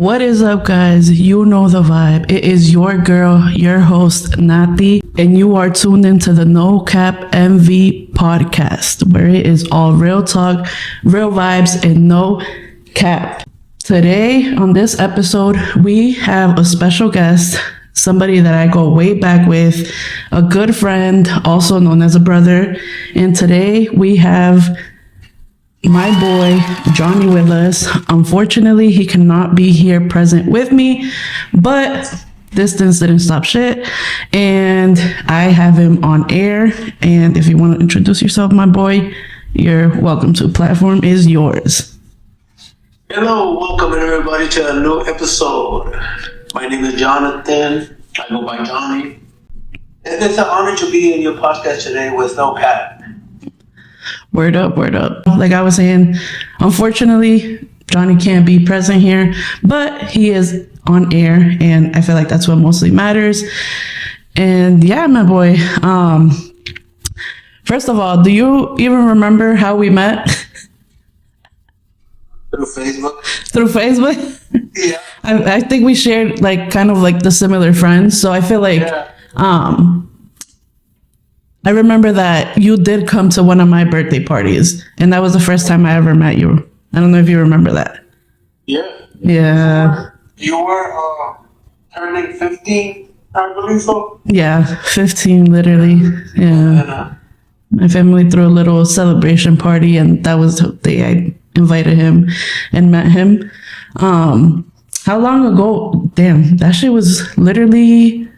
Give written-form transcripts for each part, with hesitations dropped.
What is up, guys? You know the vibe. It is your girl, your host, Nati, and you are tuned into the No Cap MV podcast, where it is all real talk, real vibes, and no cap. Today, on this episode, we have a special guest, somebody that I go way back with, a good friend, also known as a brother. And today, we have my boy Johnny with us. Unfortunately, he cannot be here present with me, but distance didn't stop shit, and I have him on air. And if you want to introduce yourself, my boy, you're welcome to. Platform is yours. Hello, welcome everybody to a new episode. My name is Jonathan. I go by Johnny, and it's an honor to be in your podcast today with No Cap. Word up, word up. Like I was saying, unfortunately, Johnny can't be present here, but he is on air, and I feel like that's what mostly matters. And yeah, my boy, first of all, do you even remember how we met? Through Facebook. Through Facebook? Yeah. I think we shared like kind of like the similar friends, so I feel like I remember that you did come to one of my birthday parties, and that was the first time I ever met you. I don't know if you remember that. Yeah. Yeah. You were turning 15, I believe so. Yeah, 15 literally. Yeah. My family threw a little celebration party, and that was the day I invited him and met him. How long ago? Damn, that shit was literally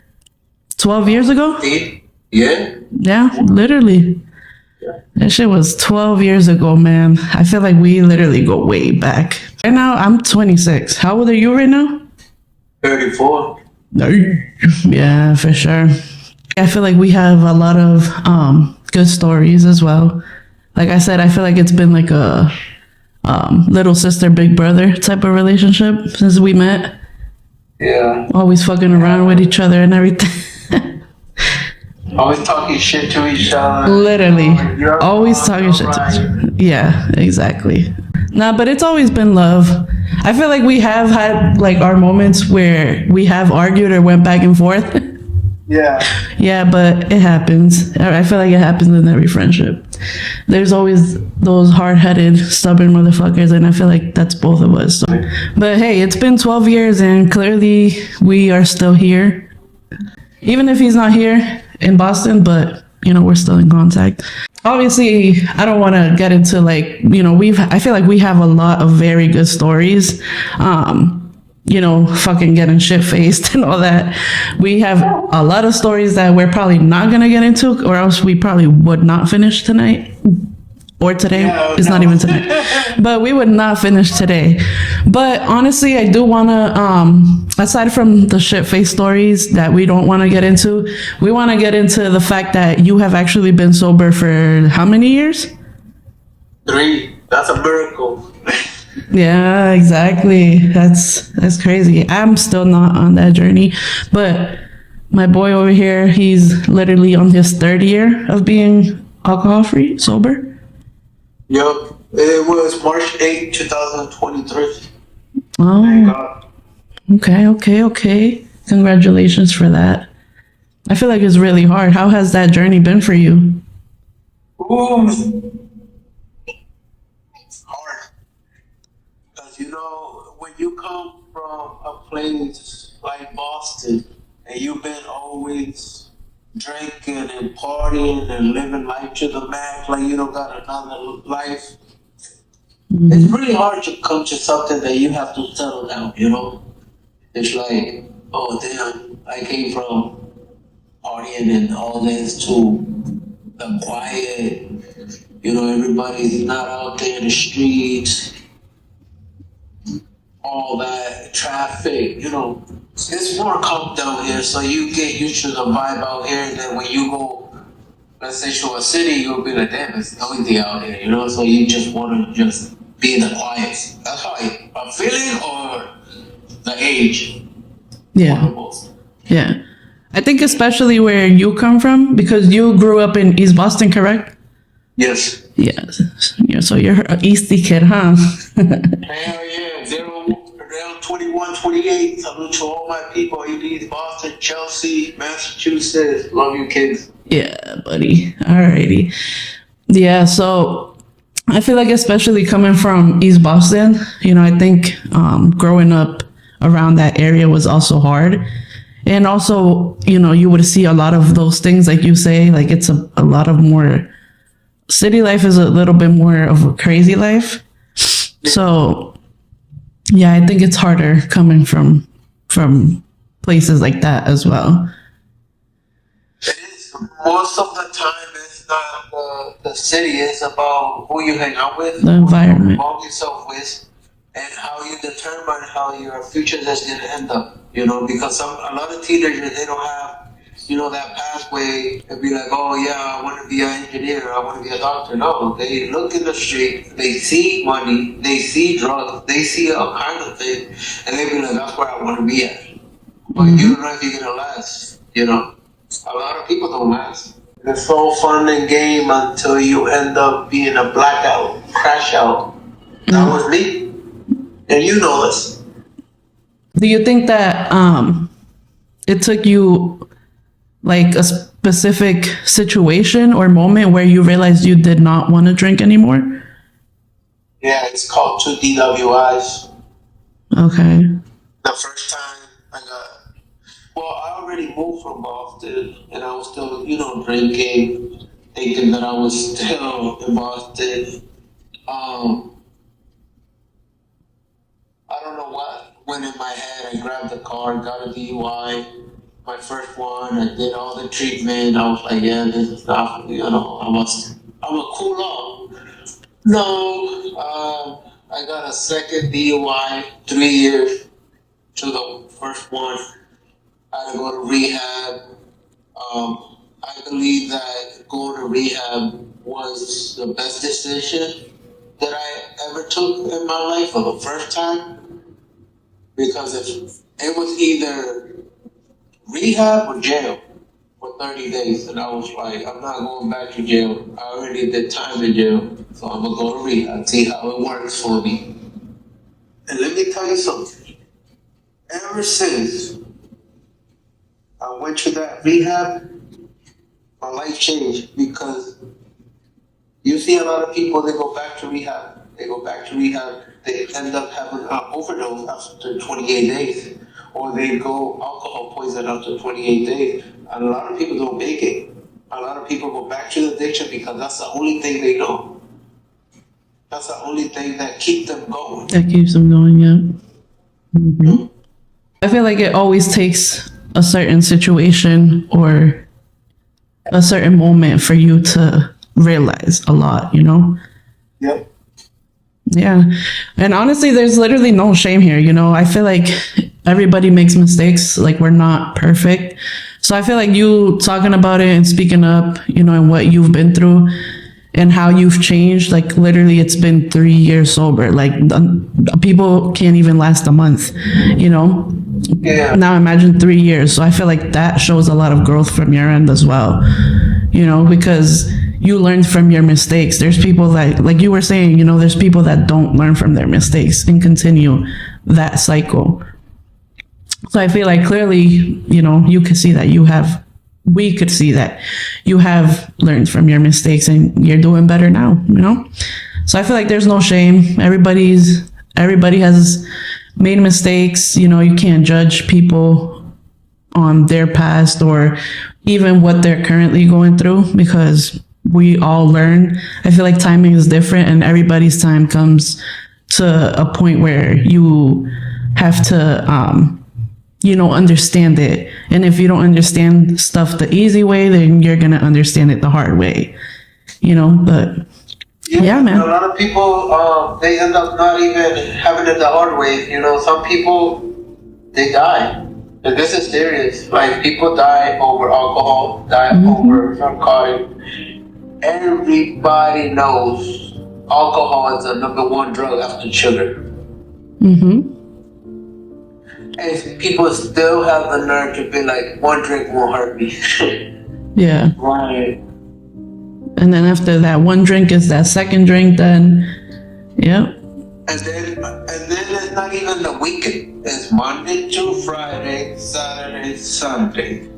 12 years ago? Yeah. Yeah, literally. That shit was 12 years ago, man. I feel like we literally go way back. Right now, I'm 26. How old are you right now? 34. Yeah, for sure. I feel like we have a lot of good stories as well. Like I said, I feel like it's been like a little sister, big brother type of relationship since we met. Yeah. Always fucking around with each other and everything. Always talking shit to each other. Literally. Always talking shit to each other. Yeah, exactly. Nah, but it's always been love. I feel like we have had like our moments where we have argued or went back and forth. Yeah. Yeah, but it happens. I feel like it happens in every friendship. There's always those hard-headed, stubborn motherfuckers, and I feel like that's both of us. So. But hey, it's been 12 years, and clearly we are still here. Even if he's not here in Boston, but you know, we're still in contact. Obviously, I don't want to get into like, you know, I feel like we have a lot of very good stories. You know, fucking getting shit-faced and all that. We have a lot of stories that we're probably not going to get into, or else we probably would not finish tonight. Or today. It's not even tonight. But we would not finish today. But honestly, I do want to, aside from the shit-faced stories that we don't want to get into, we want to get into the fact that you have actually been sober for how many years? 3. That's a miracle. Yeah, exactly. That's crazy. I'm still not on that journey, but my boy over here, he's literally on his 3rd year of being alcohol-free, sober. Yep. It was March 8, 2023. Oh, okay. Congratulations for that. I feel like it's really hard. How has that journey been for you? It's hard. Because, you know, when you come from a place like Boston and you've been always drinking and partying and living life to the max, like you don't got another life, it's really hard to come to something that you have to settle down, you know? It's like, oh damn, I came from partying and all this to the quiet, you know, everybody's not out there in the streets, all that traffic, you know. It's more calm down here, so you get used to the vibe out here, and then when you go, let's say, to a city, you'll be like, damn, it's noisy out here, you know, so you just want to just be in the quiet. That's how I'm feeling, or the age. Yeah. Yeah. I think especially where you come from, because you grew up in East Boston, correct? Yes. Yes. Yeah, so you're an Eastie kid, huh? Hell yeah, 0 to 21, 28. Salute to all my people. EP's Boston, Chelsea, Massachusetts. Love you, kids. Yeah, buddy. Alrighty. Yeah, so I feel like especially coming from East Boston, I think growing up around that area was also hard. And also, you would see a lot of those things like you say, like it's a lot of more, city life is a little bit more of a crazy life. So yeah, I think it's harder coming from places like that as well. It is. Most of the time, it's not the city. It's about who you hang out with, The environment. who you involve yourself with, and how you determine how your future is going to end up. Because a lot of teenagers, they don't have, that pathway and be like, oh yeah, I want to be an engineer, I want to be a doctor. No, they look in the street, they see money, they see drugs, they see all kind of things, and they be like, that's where I want to be at. But you don't know if you're gonna last. A lot of people don't last. It's all fun and game until you end up being a blackout, crash out. That was me, and you know this. Do you think that it took you like a specific situation or moment where you realized you did not want to drink anymore? Yeah, it's called 2 DWIs. Okay. The first time I already moved from Boston, and I was still, drinking, thinking that I was still in Boston. I don't know what went in my head. I grabbed the car, got a DUI. My first one, I did all the treatment. I was like, yeah, this is not, I'm a cool off. No, I got a second DUI, 3 years to the first one. I had to go to rehab. I believe that going to rehab was the best decision that I ever took in my life for the first time. Because if it was either rehab or jail for 30 days. And I was like, I'm not going back to jail. I already did time in jail. So I'm going to go to rehab, see how it works for me. And let me tell you something. Ever since I went to that rehab, my life changed, because you see a lot of people, they go back to rehab. They end up having an overdose after 28 days. Or they go alcohol poison after 28 days. And a lot of people don't make it. A lot of people go back to the addiction because that's the only thing they know. That's the only thing that keeps them going. That keeps them going, yeah. Mm-hmm. I feel like it always takes a certain situation or a certain moment for you to realize a lot, Yep. Yeah. And honestly, there's literally no shame here. I feel like everybody makes mistakes. Like, we're not perfect. So I feel like you talking about it and speaking up, and what you've been through and how you've changed. Like, literally, it's been 3 years sober. Like, people can't even last a month, Yeah. Now imagine 3 years. So I feel like that shows a lot of growth from your end as well, because you learned from your mistakes. There's people that, like you were saying, there's people that don't learn from their mistakes and continue that cycle. So I feel like clearly, you could see that we could see that you have learned from your mistakes and you're doing better now, So I feel like there's no shame. Everybody has made mistakes. You can't judge people on their past or even what they're currently going through, because we all learn. I feel like timing is different, and everybody's time comes to a point where you have to, understand it. And if you don't understand stuff the easy way, then you're going to understand it the hard way, but yeah, man. A lot of people, they end up not even having it the hard way. Some people, they die. And this is serious. Like, people die over alcohol, die over narcotics. Everybody knows alcohol is the #1 drug after sugar. Mm-hmm. And people still have the nerve to be like, one drink won't hurt me. Yeah. Right. And then after that one drink is that second drink, then, yeah. And then it's not even the weekend. is Monday to Friday, Saturday, Sunday.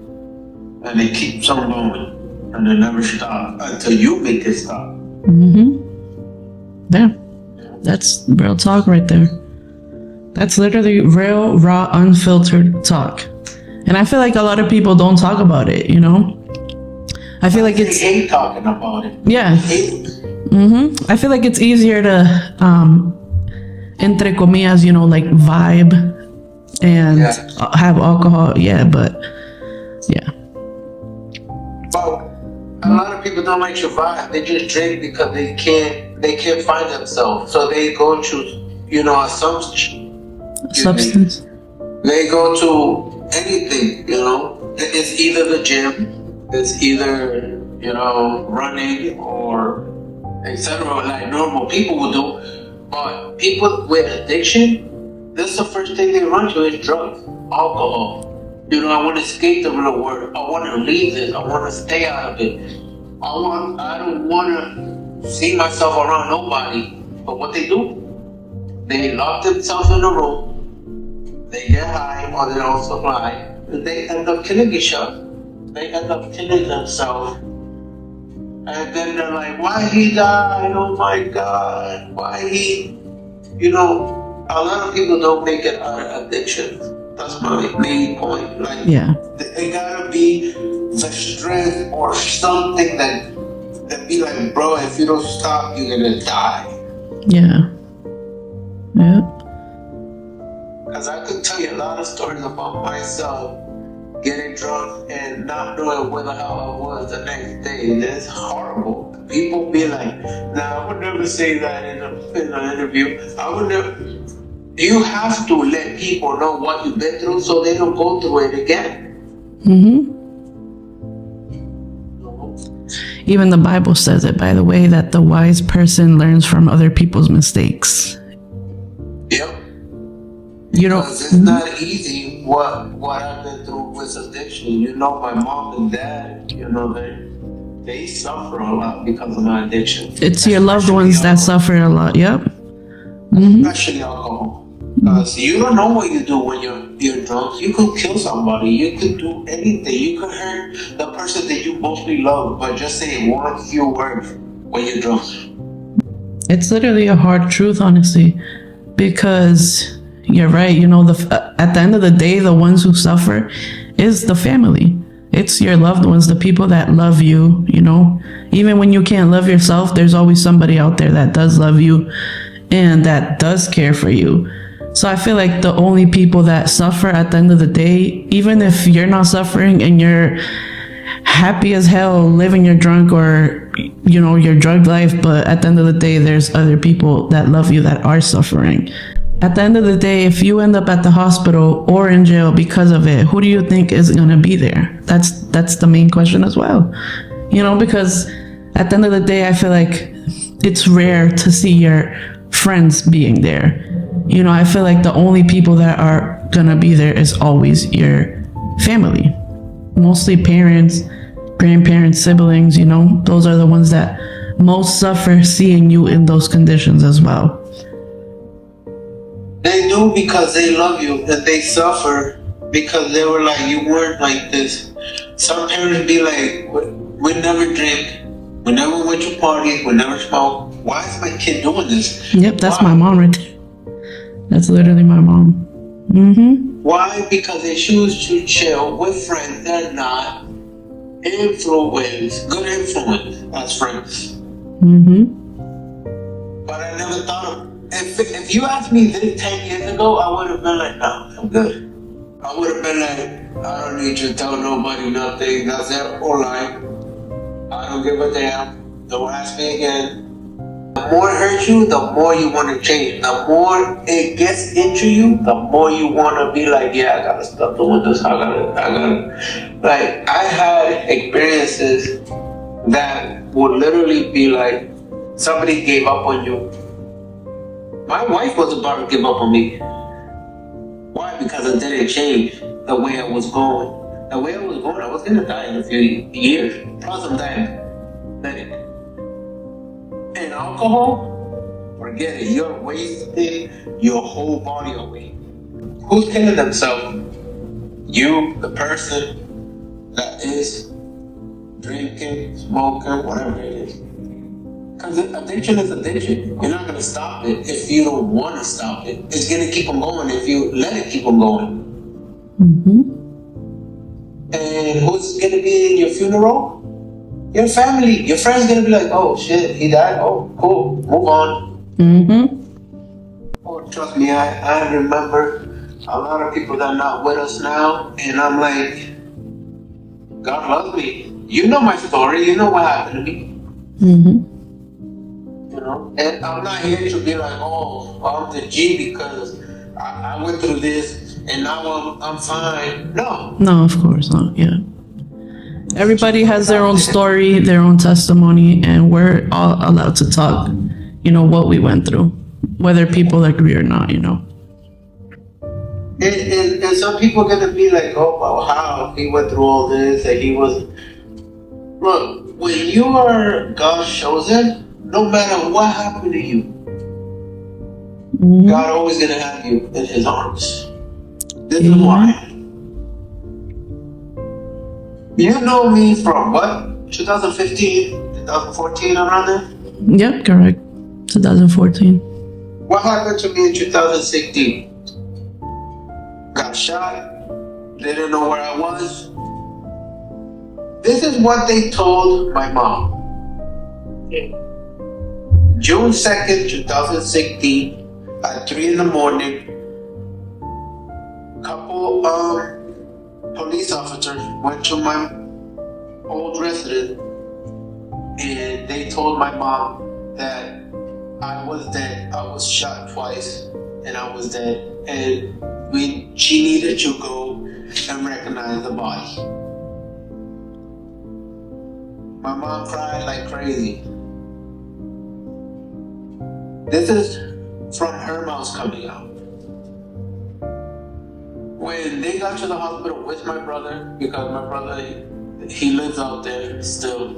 And it keeps on going. And it never stops until you make it stop. Yeah. That's real talk right there. That's literally real, raw, unfiltered talk. And I feel like a lot of people don't talk about it, you know? I feel like They it's... hate talking about it. Yeah. I feel like it's easier to, entre comillas, you know, like vibe and have alcohol. Yeah, but yeah. But a lot of people don't like to vibe. They just drink because they can't find themselves. So they go to, you know, a substance. They go to anything, you know. It's either the gym, it's either, you know, running or etc. Like normal people would do. But people with addiction, this is the first thing they run to is drugs, alcohol. You know, I want to escape the real world. I want to leave this. I want to stay out of it. I don't want to see myself around nobody. But what they do, they lock themselves in a room. They get high on their own supply. And they end up killing each other. They end up killing themselves. And then they're like, why he died? Oh my God. Why he, you know, a lot of people don't make it out of addiction. That's my main point. Like, it gotta be the strength or something that be like, bro, if you don't stop, you're gonna die. Yeah. Because I could tell you a lot of stories about myself getting drunk and not knowing where the hell I was the next day. That's horrible. People be like, nah, I would never say that in an interview. I would never. You have to let people know what you've been through so they don't go through it again. Even the Bible says it, by the way, that the wise person learns from other people's mistakes. Yep. You know, because it's not easy what I've been through with addiction. You know, my mom and dad, you know, they suffer a lot because of my addiction. It's your loved ones that suffer a lot. Yep. Especially alcohol. Because you don't know what you do when you're drunk. You could kill somebody. You could do anything. You could hurt the person that you mostly love by just saying one few words when you're drunk. It's literally a hard truth, honestly, because you're right. You know, at the end of the day, the ones who suffer is the family. It's your loved ones, the people that love you, you know. Even when you can't love yourself, there's always somebody out there that does love you and that does care for you. So I feel like the only people that suffer at the end of the day, even if you're not suffering and you're happy as hell living your drunk or, you know, your drug life, but at the end of the day, there's other people that love you that are suffering. At the end of the day, if you end up at the hospital or in jail because of it, who do you think is going to be there? That's the main question as well. You know, because at the end of the day, I feel like it's rare to see your friends being there. You know, I feel like the only people that are gonna be there is always your family. Mostly parents, grandparents, siblings, you know, those are the ones that most suffer seeing you in those conditions as well. They do because they love you, and they suffer because they were like, you weren't like this. Some parents be like, we never drink, we never went to parties, we never smoke. Why is my kid doing this? Yep, that's my mom right there. That's literally my mom. Why? Because they choose to chill with friends that are not good influence as friends. But I never thought of, if you asked me this 10 years ago, I would have been like, no, I'm good. I would have been like, I don't need to tell nobody nothing. That's their whole life. I don't give a damn. Don't ask me again. The more it hurts you, the more you want to change. The more it gets into you, the more you want to be like, yeah, I gotta stop doing this. I gotta. Like, I had experiences that would literally be like, somebody gave up on you. My wife was about to give up on me. Why? Because I didn't change the way I was going. The way I was going, I was gonna die in a few years. Plus, I'm dying. And alcohol, forget it. You're wasting your whole body away. Who's killing themselves? You, the person that is drinking, smoking, whatever it is. Because addiction is addiction. You're not going to stop it if you don't want to stop it. It's going to keep on going if you let it keep on going. And who's going to be in your funeral? Your family. Your friend's going to be like, oh shit, he died? Oh, cool. Move on. Oh, trust me, I remember a lot of people that are not with us now. And I'm like, God loves me. You know my story. You know what happened to me. You know, and I'm not here to be like, oh, I'm the G because I went through this and now I'm fine. No. No, of course not. Yeah. Everybody has their own story, their own testimony, and we're all allowed to talk, you know, what we went through, whether people agree or not, you know. And some people are going to be like, oh, well, how? He went through all this and he was... Look, when you are God's chosen, no matter what happened to you, God always going to have you in his arms. This is why. You know me from what? 2015, 2014, around there? Yep, correct. 2014. What happened to me in 2016? Got shot, didn't know where I was. This is what they told my mom. June 2nd, 2016, at 3 in the morning, couple of police officers went to my old residence and they told my mom that I was dead. I was shot twice and I was dead. And she needed to go and recognize the body. My mom cried like crazy. This is from her mouth coming out. When they got to the hospital with my brother, because my brother, he lives out there still.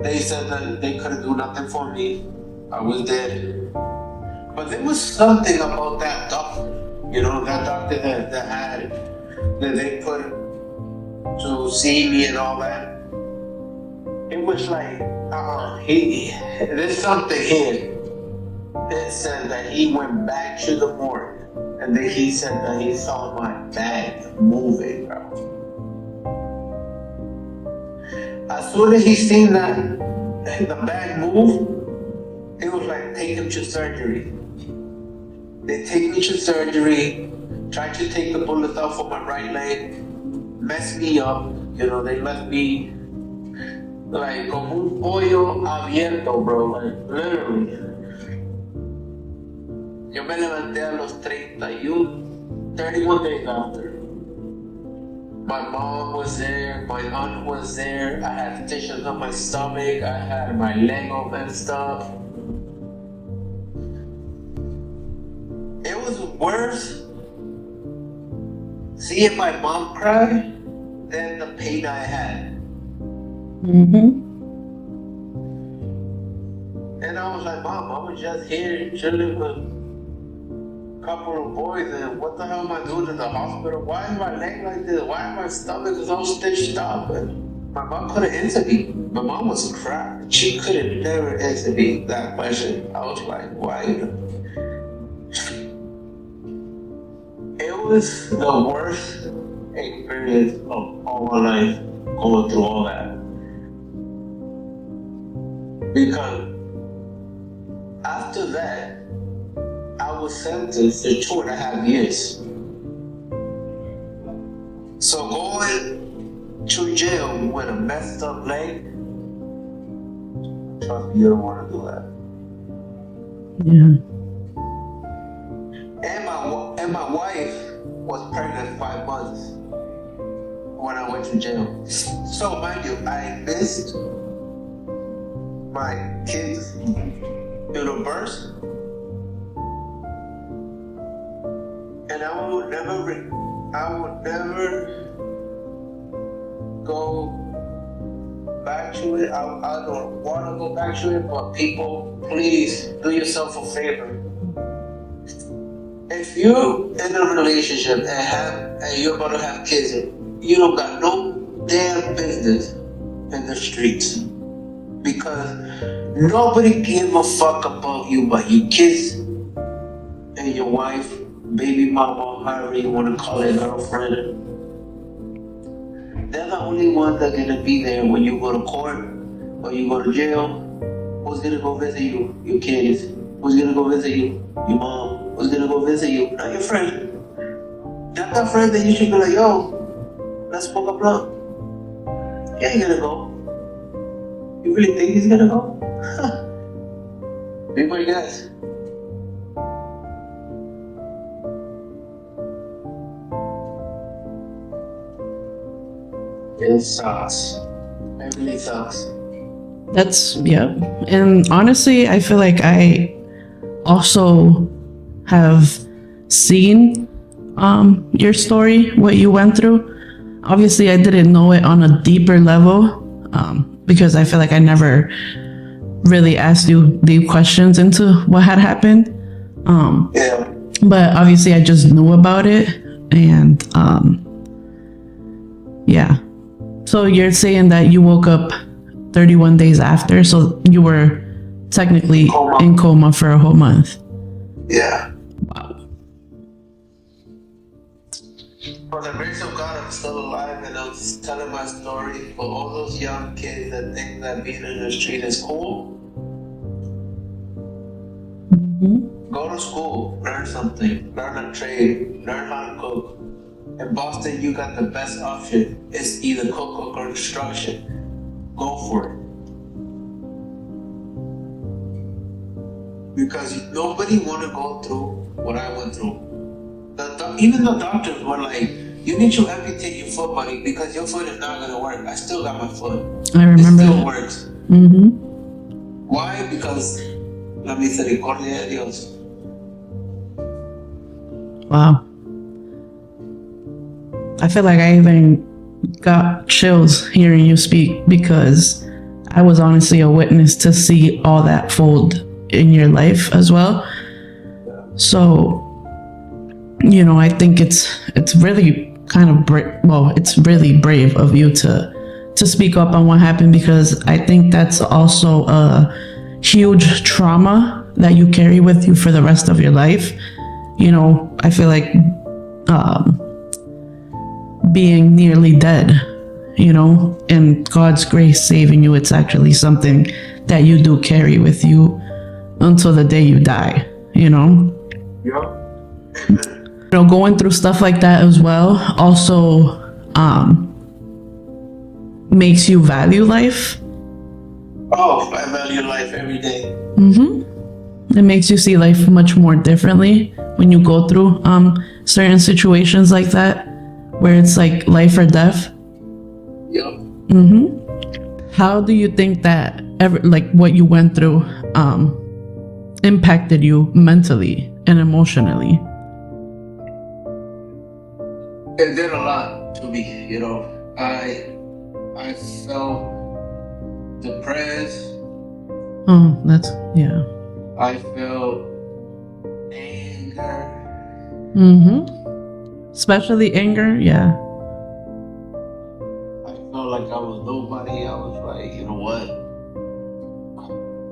They said that they couldn't do nothing for me. I was dead. But there was something about that doctor, you know, that doctor that they put to see me and all that. It was like, there's something here. It said that he went back to the morgue and then he said that he saw my bag moving, bro. As soon as he seen that the bag move, it was like, take him to surgery. They take me to surgery, try to take the bullets off of my right leg, mess me up, you know, they left me like como un pollo abierto, bro, like literally. Yo me levanté a los 31 days after. My mom was there, my aunt was there, I had stitches on my stomach, I had my leg all messed up. It was worse seeing my mom cry than the pain I had. And I was like, Mom, I was just here chilling with a couple of boys, and what the hell am I doing in the hospital? Why is my leg like this? Why is my stomach is all stitched up? And my mom couldn't answer me. My mom was crying. She could never answer me that question. I was like, why? It was the worst experience of all my life going through all that. Because after that, I was sentenced to 2.5 years. So going to jail with a messed up leg, trust me, you don't want to do that. Yeah. And my wife was pregnant 5 months when I went to jail. So mind you, I missed my kids' birth, and I would never go back to it. I don't want to go back to it, but people, please do yourself a favor. If you're in a relationship and you're gonna have kids, you don't got no damn business in the streets, because nobody give a fuck about you but your kids and your wife, baby mama, however you want to call it, girlfriend. They're the only ones that are gonna be there when you go to court or you go to jail. Who's gonna go visit you? Your kids. Who's gonna go visit you? Your mom. Who's gonna go visit you? Not your friend. Not that friend that you should be like, yo, let's smoke a blunt. He ain't gonna go. You really think he's gonna go? Be my guess. It sucks. It really sucks. That's, yeah. And honestly, I feel like I also have seen your story, what you went through. Obviously, I didn't know it on a deeper level because I feel like I never really asked you deep questions into what had happened. Yeah. But obviously, I just knew about it. And yeah. So you're saying that you woke up 31 days after, so you were technically in coma for a whole month. Yeah. Wow. For the grace of God, I'm still alive and I'm just telling my story. For all those young kids that think that being in the street is cool, go to school, learn something, learn a trade, learn how to cook. In Boston, you got the best option. It's either cook or construction. Go for it. Because nobody want to go through what I went through. Even the doctors were like, you need to amputate your foot, buddy, because your foot is not going to work. I still got my foot. I remember it still that. works. Mm-hmm. Why? Because la misericordia de Dios. Wow. I feel like I even got chills hearing you speak because I was honestly a witness to see all that fold in your life as well. So, you know, I think it's really kind of it's really brave of you to speak up on what happened, because I think that's also a huge trauma that you carry with you for the rest of your life. You know, I feel like being nearly dead, you know, and God's grace saving you, it's actually something that you do carry with you until the day you die, you know? Yeah. You know, going through stuff like that as well also makes you value life. Oh, I value life every day. Mm-hmm. It makes you see life much more differently when you go through certain situations like that, where it's like life or death. Yep. Mm-hmm. How do you think that what you went through impacted you mentally and emotionally? It did a lot to me, you know. I felt depressed. Oh, that's, yeah. I felt anger. Mm-hmm. Especially anger, yeah. I felt like I was nobody. I was like, you know what?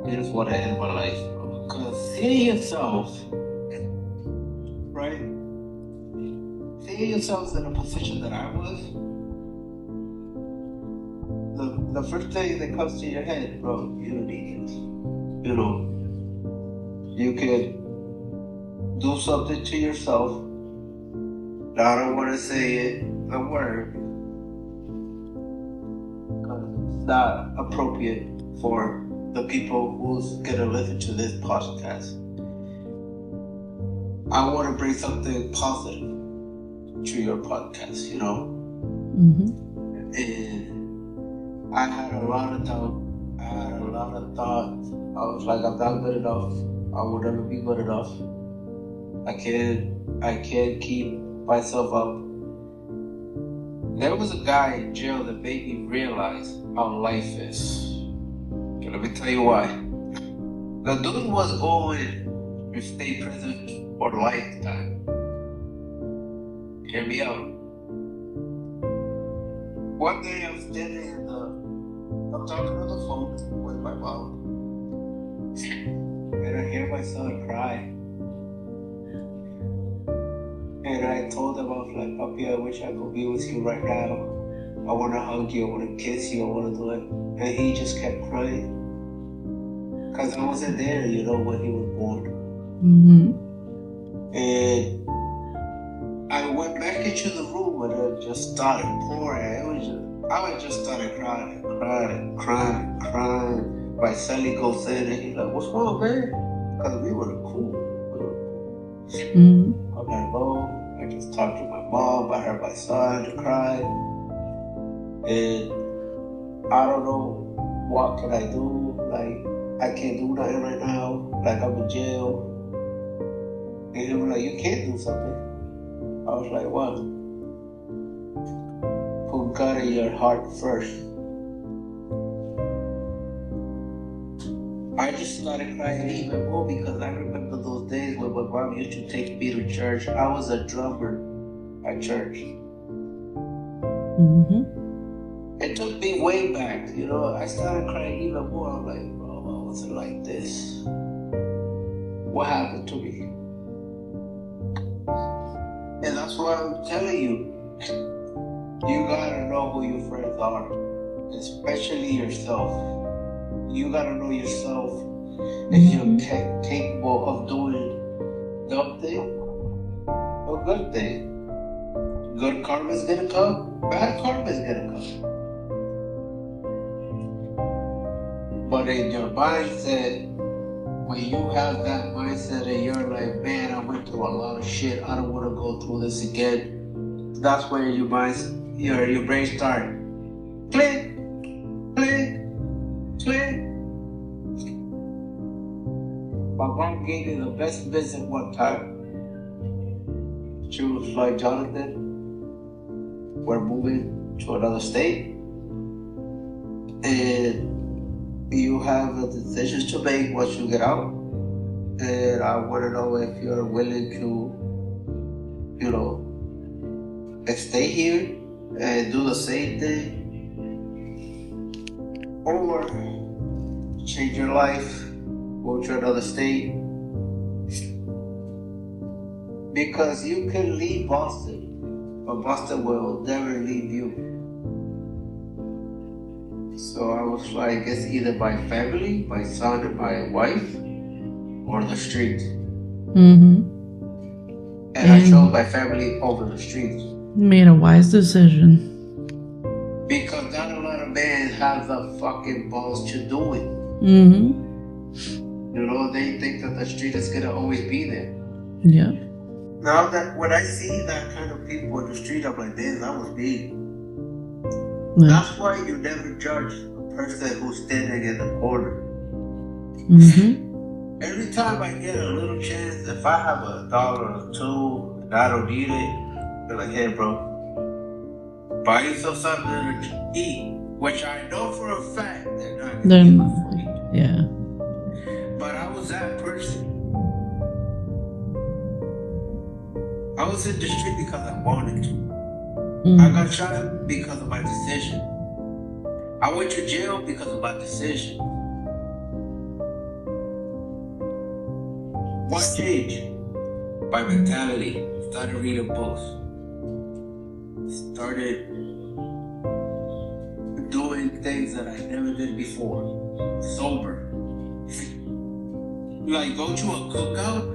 I just want to end my life. Because seeing yourself, right? Seeing yourself in a position that I was, the first thing that comes to your head, bro, you don't need it. You know, you can do something to yourself. Now, I don't want to say the word, because it's not appropriate for the people who's gonna listen to this podcast. I want to bring something positive to your podcast, you know? Mm-hmm. And I had a lot of doubt. I had a lot of thoughts. I was like, I'm not good enough. I will never be good enough. I can't keep myself up. There was a guy in jail that made me realize how life is. Okay, let me tell you why. The dude was going to stay prison for lifetime. Hear me out. One day I'm standing I'm talking on the phone with my mom, and I hear my son cry. And I told him, I was like, Papi, I wish I could be with you right now. I want to hug you, I want to kiss you, I want to do it. And he just kept crying. Because I wasn't there, when he was born. And I went back into the room and I just started pouring. I just started crying. My son goes in and he's like, what's wrong, man? Because we were cool. I'm like, oh, I just talked to my mom, I heard my son cry. And I don't know what can I do. Like, I can't do nothing right now. Like, I'm in jail. And he was like, you can't do something. I was like, what? Put God in your heart first. I just started crying even more because I remember those days when my mom used to take me to church. I was a drummer at church. It took me way back, I started crying even more. I'm like, bro, why was it like this? What happened to me? And that's why I'm telling you, you gotta know who your friends are, especially yourself. You gotta know yourself if you're capable of doing dumb thing or good thing. Good karma's gonna come, bad karma's gonna come. But in your mindset, when you have that mindset and you're like, man, I went through a lot of shit, I don't want to go through this again. That's where your brain start click, click, click. My mom gave me the best visit one time. She was like, Jonathan, we're moving to another state, and you have the decisions to make once you get out. And I want to know if you're willing to, stay here and do the same thing, or change your life, go to another state. Because you can leave Boston, but Boston will never leave you. So I was like, it's either my family, my son and my wife, or the street. And I chose my family over the street. You made a wise decision. Because not a lot of men have the fucking balls to do it. They think that the street is gonna always be there. Yeah. Now that when I see that kind of people in the street, I'm like, damn, that was me. Yeah. That's why you never judge a person who's standing in the corner. Every time I get a little chance, if I have $1 or $2 and I don't need it, they're like, hey, bro, buy yourself something to eat, which I know for a fact they're not going to eat. Yeah. But I was that person. I was in the street because I wanted to. I got shot because of my decision. I went to jail because of my decision. What changed? My mentality. Started reading books. Started doing things that I never did before. Sober. Like, go to a cookout.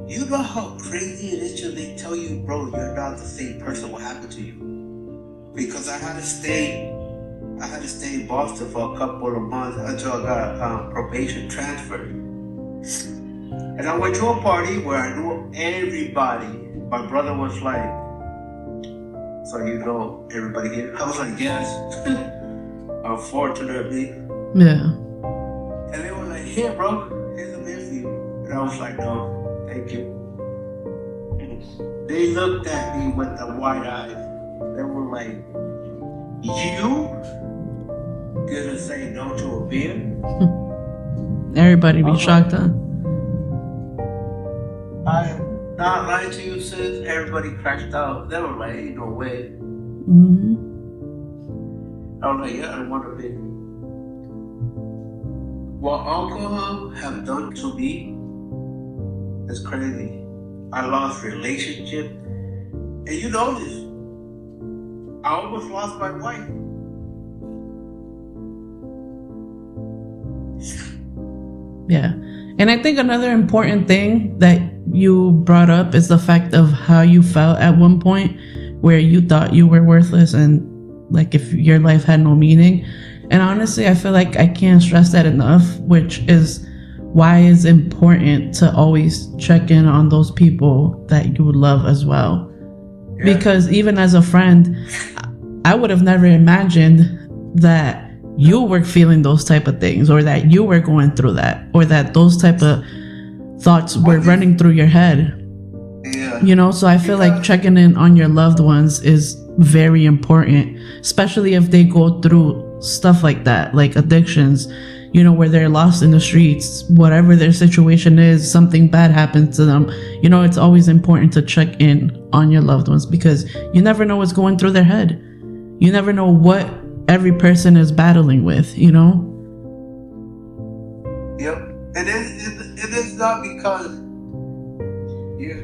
You know how crazy it is till they tell you, bro, you're not the same person. What happened to you? Because I had to stay in Boston for a couple of months until I got probation transferred. And I went to a party where I knew everybody. My brother was like, so you know everybody here? I was like, yes. Unfortunately. Yeah. And they were like, here, bro, here's a beer for you. And I was like, no, thank you. They looked at me with the wide eyes. They were like, You gonna say no to a beer? Everybody be shocked, huh? I'm not lying to you, sis. Everybody crashed out. They were like, ain't no way. Mm-hmm. I was like, yeah, I want a beer. What alcohol have done to me is crazy. I lost relationship. And you know this. I almost lost my wife. Yeah. And I think another important thing that you brought up is the fact of how you felt at one point where you thought you were worthless and like if your life had no meaning. And honestly, I feel like I can't stress that enough, which is why it's important to always check in on those people that you love as well. Yeah. Because even as a friend, I would have never imagined that you were feeling those type of things, or that you were going through that, or that those type of thoughts were running through your head. Yeah. You know, so I feel like checking in on your loved ones is very important, especially if they go through stuff like that, like addictions, you know, where they're lost in the streets, whatever their situation is, something bad happens to them. You know, it's always important to check in on your loved ones because you never know what's going through their head. You never know what every person is battling with, you know? Yep. And it is not because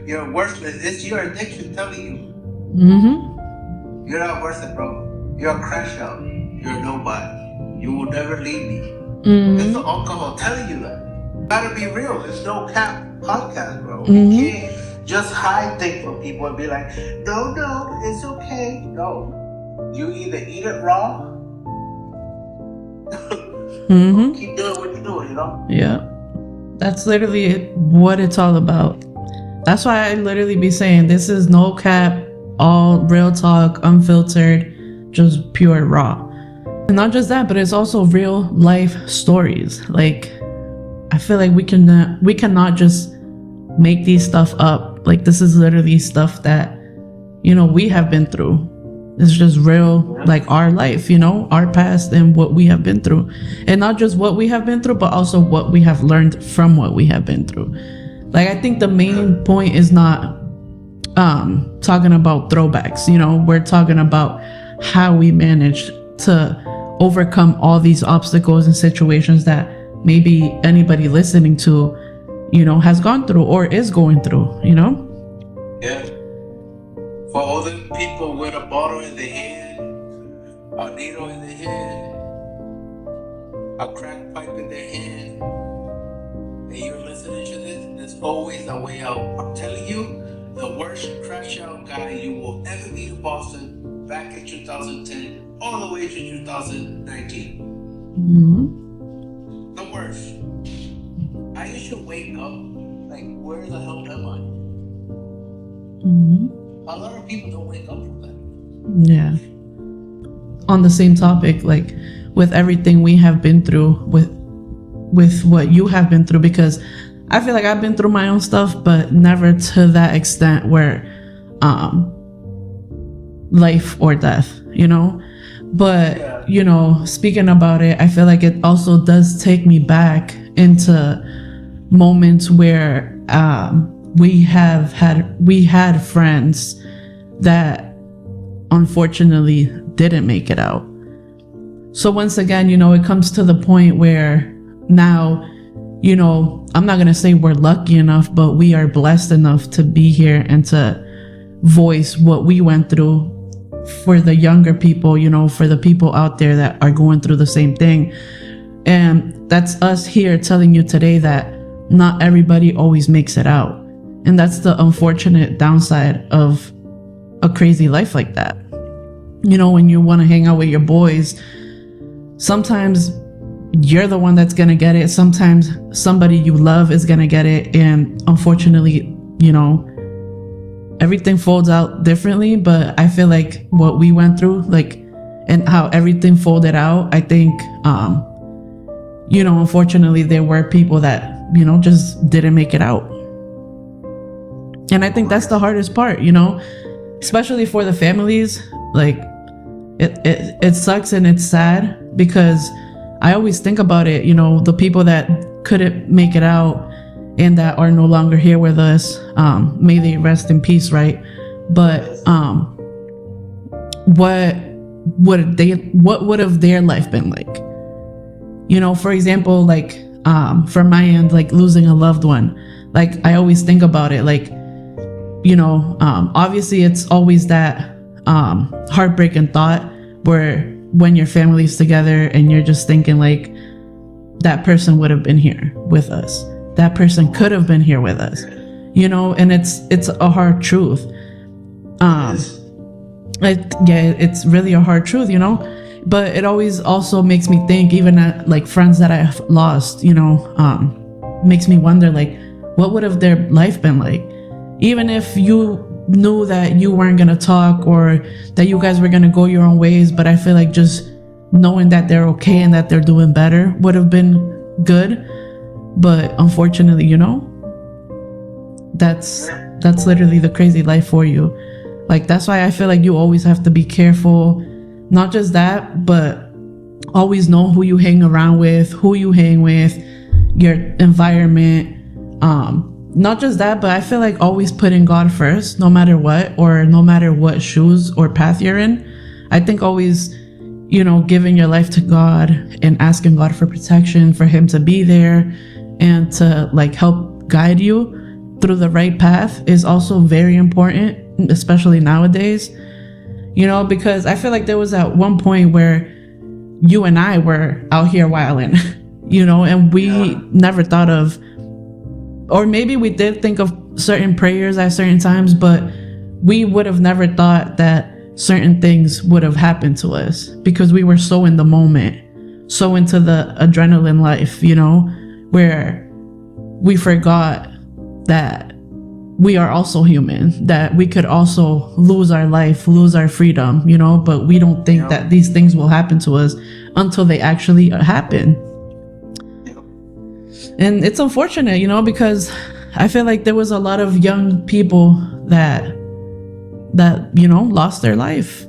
you're worthless. It's your addiction telling you. Mm-hmm. You're not worth it, bro. You're a crash out. You're nobody. You will never leave me. Mm-hmm. It's the alcohol telling you that. You gotta be real. There's no cap podcast, bro. Mm-hmm. You can't just hide things from people and be like, no, it's okay. No. You either eat it raw. Mm-hmm. Keep doing what you're doing, you know? Yeah. That's literally what it's all about. That's why I literally be saying this is no cap, all real talk, unfiltered, just pure raw. And not just that, but it's also real life stories. Like, I feel like we cannot just make these stuff up. Like, this is literally stuff that, you know, we have been through. It's just real, like our life, you know, our past and what we have been through. And not just what we have been through, but also what we have learned from what we have been through. Like, I think the main point is not talking about throwbacks, you know, we're talking about how we managed to overcome all these obstacles and situations that maybe anybody listening to, you know, has gone through or is going through, you know? Yeah. For all the people with a bottle in their hand, a needle in their hand, a crack pipe in their hand, and you're listening to this, there's always a way out. I'm telling you, the worst crash out guy you will ever meet in Boston back in 2010, all the way to 2019. Mm-hmm. The worst. I used to wake up like, where the hell am I? Mm-hmm. A lot of people don't wake up from that. Yeah. On the same topic, like with everything we have been through, with what you have been through, because I feel like I've been through my own stuff, but never to that extent where life or death, you know? But, you know, speaking about it, I feel like it also does take me back into moments where we had friends that unfortunately didn't make it out. So once again, you know, it comes to the point where now, you know, I'm not going to say we're lucky enough, but we are blessed enough to be here and to voice what we went through for the younger people, you know, for the people out there that are going through the same thing. And that's us here telling you today that not everybody always makes it out. And that's the unfortunate downside of a crazy life like that. You know, when you want to hang out with your boys, sometimes you're the one that's going to get it. Sometimes somebody you love is going to get it. And unfortunately, you know, everything folds out differently. But I feel like what we went through, like, and how everything folded out, I think, you know, unfortunately, there were people that, you know, just didn't make it out. And I think that's the hardest part, you know, especially for the families. Like, it sucks and it's sad, because I always think about it, the people that couldn't make it out and that are no longer here with us, may they rest in peace, right? But what would have their life been like? For example, like from my end, like losing a loved one, like I always think about it, like obviously it's always that heartbreaking thought where when your family's together and you're just thinking like that person would have been here with us, that person could have been here with us, and it's a hard truth. It's really a hard truth, but it always also makes me think, even at like friends that I've lost, makes me wonder, like, what would have their life been like? Even if you knew that you weren't going to talk or that you guys were going to go your own ways, but I feel like just knowing that they're okay and that they're doing better would have been good. But unfortunately, that's literally the crazy life for you. Like, that's why I feel like you always have to be careful. Not just that, but always know who you hang around with, who you hang with, your environment. Not just that, but I feel like always putting God first, no matter what, or no matter what shoes or path you're in. I think always, giving your life to God and asking God for protection, for him to be there and to like help guide you through the right path is also very important, especially nowadays, because I feel like there was at one point where you and I were out here wilding, and we never thought of, or maybe we did think of certain prayers at certain times, but we would have never thought that certain things would have happened to us because we were so in the moment, so into the adrenaline life, where we forgot that we are also human, that we could also lose our life, lose our freedom, but we don't think that these things will happen to us until they actually happen. And it's unfortunate, because I feel like there was a lot of young people that lost their life.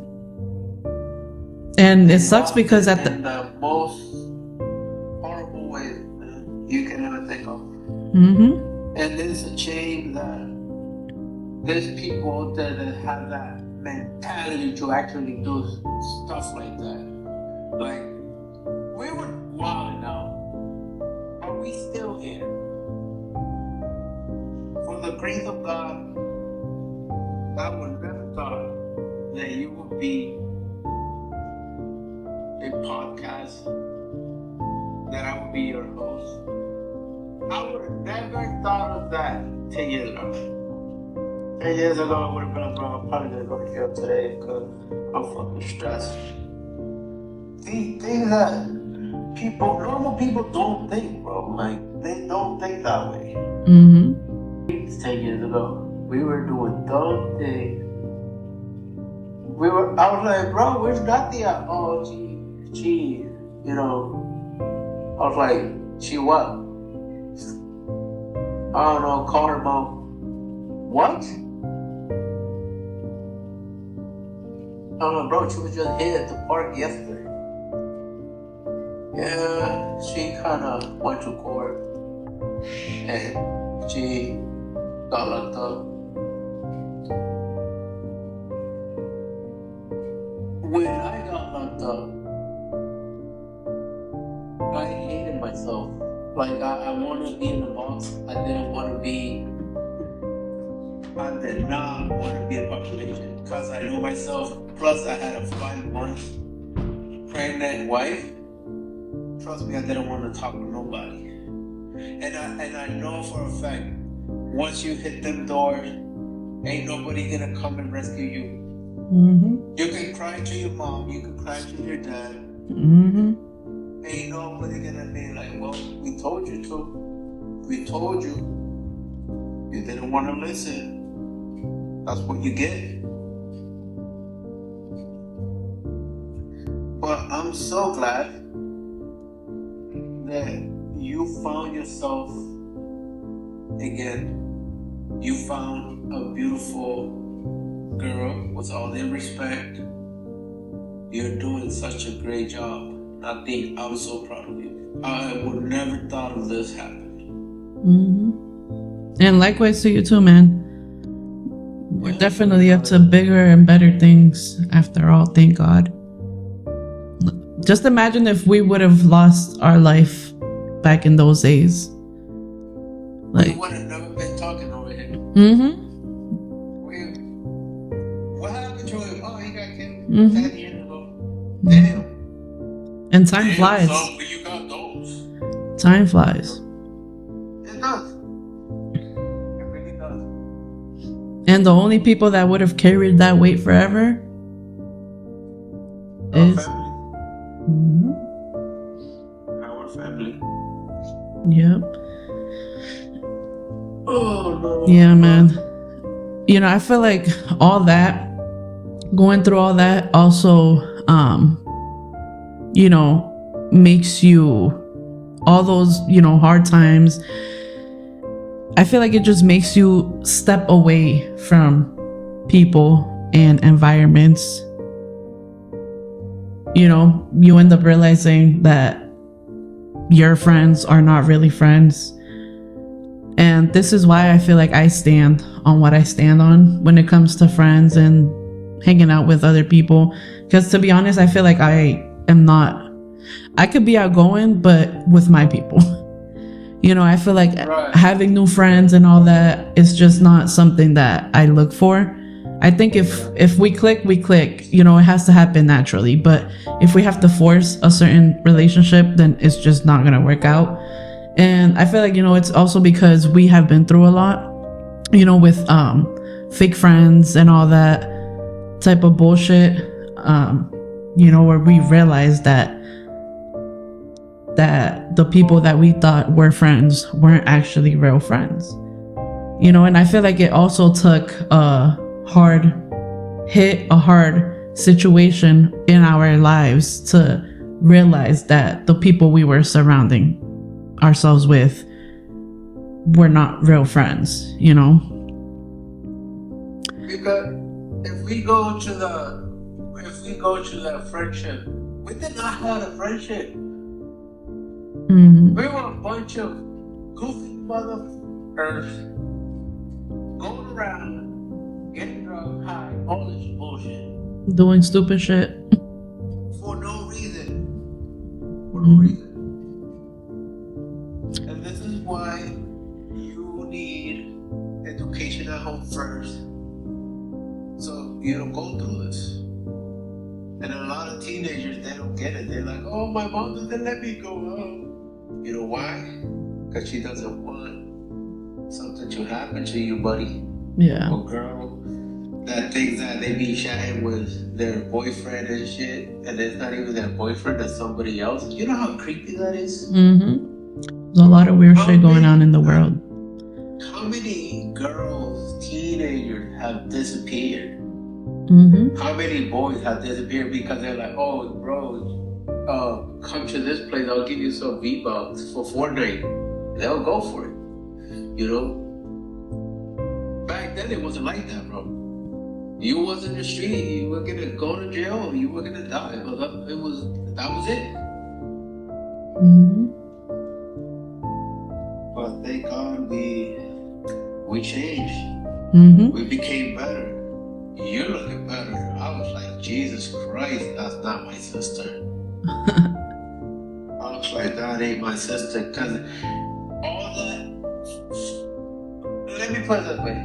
And it sucks because at the most horrible way you can ever think of. Mm-hmm. And it's a shame that there's people out there that have that mentality to actually do stuff like that. Like, we were wilding out. Are we still here? For the grace of God, I would never thought that you would be a podcast, that I would be your host. I would have never thought of that 10 years ago. 10 years ago, I would have been like, bro, I'm probably gonna go to jail today because I'm fucking stressed. These things that normal people don't think, bro. Like, they don't think that way. Mm-hmm. 10 years ago, we were doing dumb things. I was like, bro, where's Dati at? Oh, she, I was like, she what? I don't know, call her mom. What? I don't know, bro, she was just here at the park yesterday. Yeah, she kind of went to court and she got locked up. When I got locked up, I hated myself. Like, I wanted to be in the box. I did not want to be a population because I knew myself. Plus, I had a 5-month pregnant wife. Trust me, I didn't want to talk to nobody. And I know for a fact, once you hit them doors, ain't nobody gonna come and rescue you. Mm-hmm. You can cry to your mom, you can cry to your dad. Mm-hmm. Ain't nobody gonna be like, well, we told you to. We told you. You didn't want to listen. That's what you get. But I'm so glad that you found yourself again. You found a beautiful girl with all the respect. You're doing such a great job. I think I'm so proud of you. I would never thought of this happening. And likewise to you too, man. We're definitely up to bigger and better things after all, thank God. Just imagine if we would have lost our life back in those days. We would have never been talking over here. What happened to him? Oh, he got killed 10 years ago. Damn. And time flies. So you got those. Time flies. It does. It really does. And the only people that would have carried that weight forever is our family. Yep. Oh no. Yeah, man. You know, I feel like all that, going through all that also, you know, makes you, all those, you know, hard times, I feel like it just makes you step away from people and environments. You know, you end up realizing that your friends are not really friends. And this is why I feel like I stand on what I stand on when it comes to friends and hanging out with other people. Because to be honest, I feel like I could be outgoing, but with my people. You know, I feel like having new friends and all that is just not something that I look for. I think if we click, we click. You know, it has to happen naturally. But if we have to force a certain relationship, then it's just not going to work out. And I feel like, you know, it's also because we have been through a lot, you know, with fake friends and all that type of bullshit, you know, where we realized that the people that we thought were friends weren't actually real friends. You know, and I feel like it also took a hard situation in our lives to realize that the people we were surrounding ourselves with were not real friends, you know? Because if we go to the friendship, we did not have a friendship. We were a bunch of goofy motherfuckers going around, getting drunk, high, all this bullshit. Doing stupid shit. For no reason. For no reason. And this is why you need education at home first. So you don't go through this. And a lot of teenagers, they don't get it. They're like, oh, my mom doesn't let me go out. You know why? Because she doesn't want something to happen to you, buddy. Yeah. Or girl that thinks that they be chatting with their boyfriend and shit, and it's not even their boyfriend, it's somebody else. You know how creepy that is? There's a lot of weird shit going on in the world. How many girls, teenagers have disappeared? How many boys have disappeared because they're like, oh, bro, come to this place, I'll give you some V-Bucks for Fortnite. They'll go for it. You know? Back then, it wasn't like that, bro. You was in the street, you were gonna go to jail, you were gonna die. But that was it. But thank God we changed. We became better. You're looking better. I was like, Jesus Christ, that's not my sister. I was like, that ain't my sister. Because all that, let me put it this way.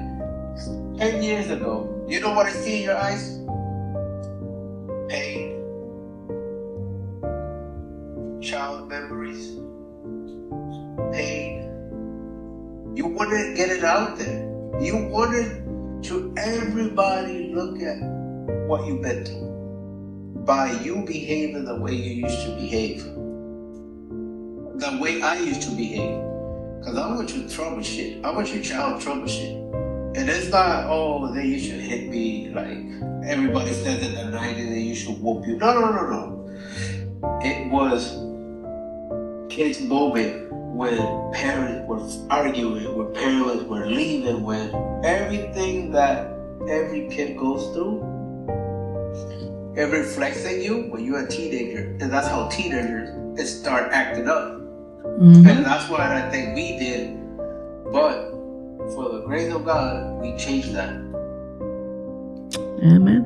10 years ago, you know what I see in your eyes? Pain. Child memories. Pain. You wanted to get it out there. You wanted to everybody look at what you've been through by you behaving the way you used to behave, the way I used to behave. Because I want you trouble shit. I want your child trouble shit. And it's not, oh, they used to hit me like everybody says in the 90s, they used to whoop you. No. It was kids' moment when parents were arguing, when parents were leaving, when everything that every kid goes through, it reflects in you when you're a teenager, and that's how teenagers start acting up. And that's what I think we did. But for the grace of God, we changed that. Amen.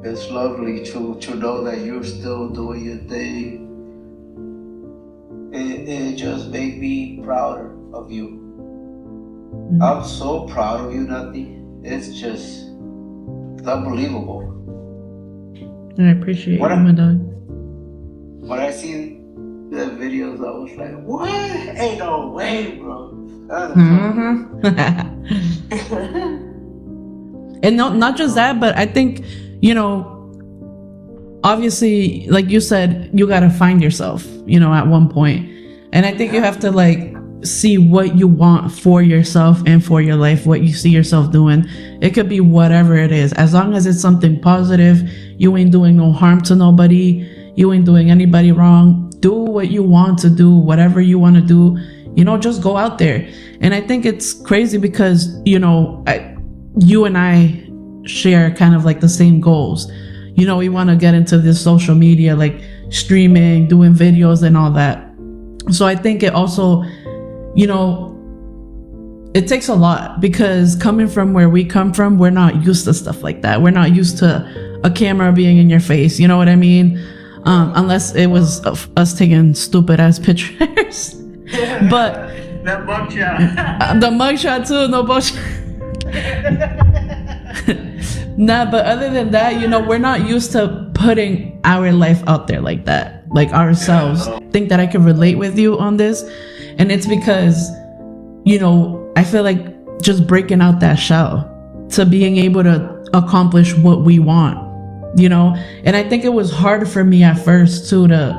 It's lovely to know that you're still doing your thing. It just made me prouder of you. I'm so proud of you, Nati. It's just unbelievable. I appreciate you, my dog. When I seen the videos, I was like, what? Ain't no way, bro. And not just that, but I think, you know, obviously, like you said, you gotta find yourself, you know, at one point. And I think you have to like see what you want for yourself and for your life, what you see yourself doing. It could be whatever it is, as long as it's something positive. You ain't doing no harm to nobody, you ain't doing anybody wrong. Do what you want to do, whatever you want to do, you know, just go out there. And I think it's crazy because, you know, you and I share kind of like the same goals. You know, we want to get into this social media, like streaming, doing videos and all that. So I think it also, you know, it takes a lot, because coming from where we come from, we're not used to stuff like that. We're not used to a camera being in your face. You know what I mean? Unless it was us taking stupid ass pictures. But that mugshot. The mugshot too, no bullshit. Nah, but other than that, you know, we're not used to putting our life out there like that, like ourselves. I think that I can relate with you on this. And it's because, you know, I feel like just breaking out that shell to being able to accomplish what we want, you know? And I think it was hard for me at first too to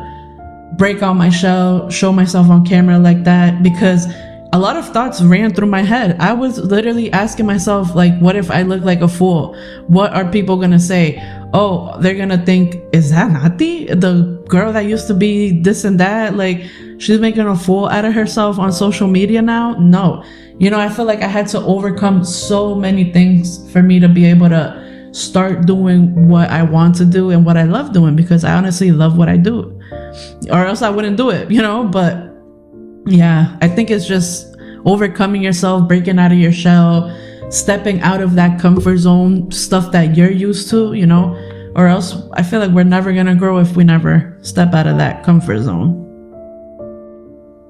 break out my shell, show myself on camera like that, because a lot of thoughts ran through my head. I was literally asking myself, like, what if I look like a fool? What are people gonna say? Oh, they're gonna think, is that Nati? The girl that used to be this and that? Like, she's making a fool out of herself on social media now? No. You know, I feel like I had to overcome so many things for me to be able to start doing what I want to do and what I love doing, because I honestly love what I do. Or else I wouldn't do it, you know? But yeah, I think it's just overcoming yourself, breaking out of your shell, stepping out of that comfort zone, stuff that you're used to, you know? Or else I feel like we're never gonna grow if we never step out of that comfort zone.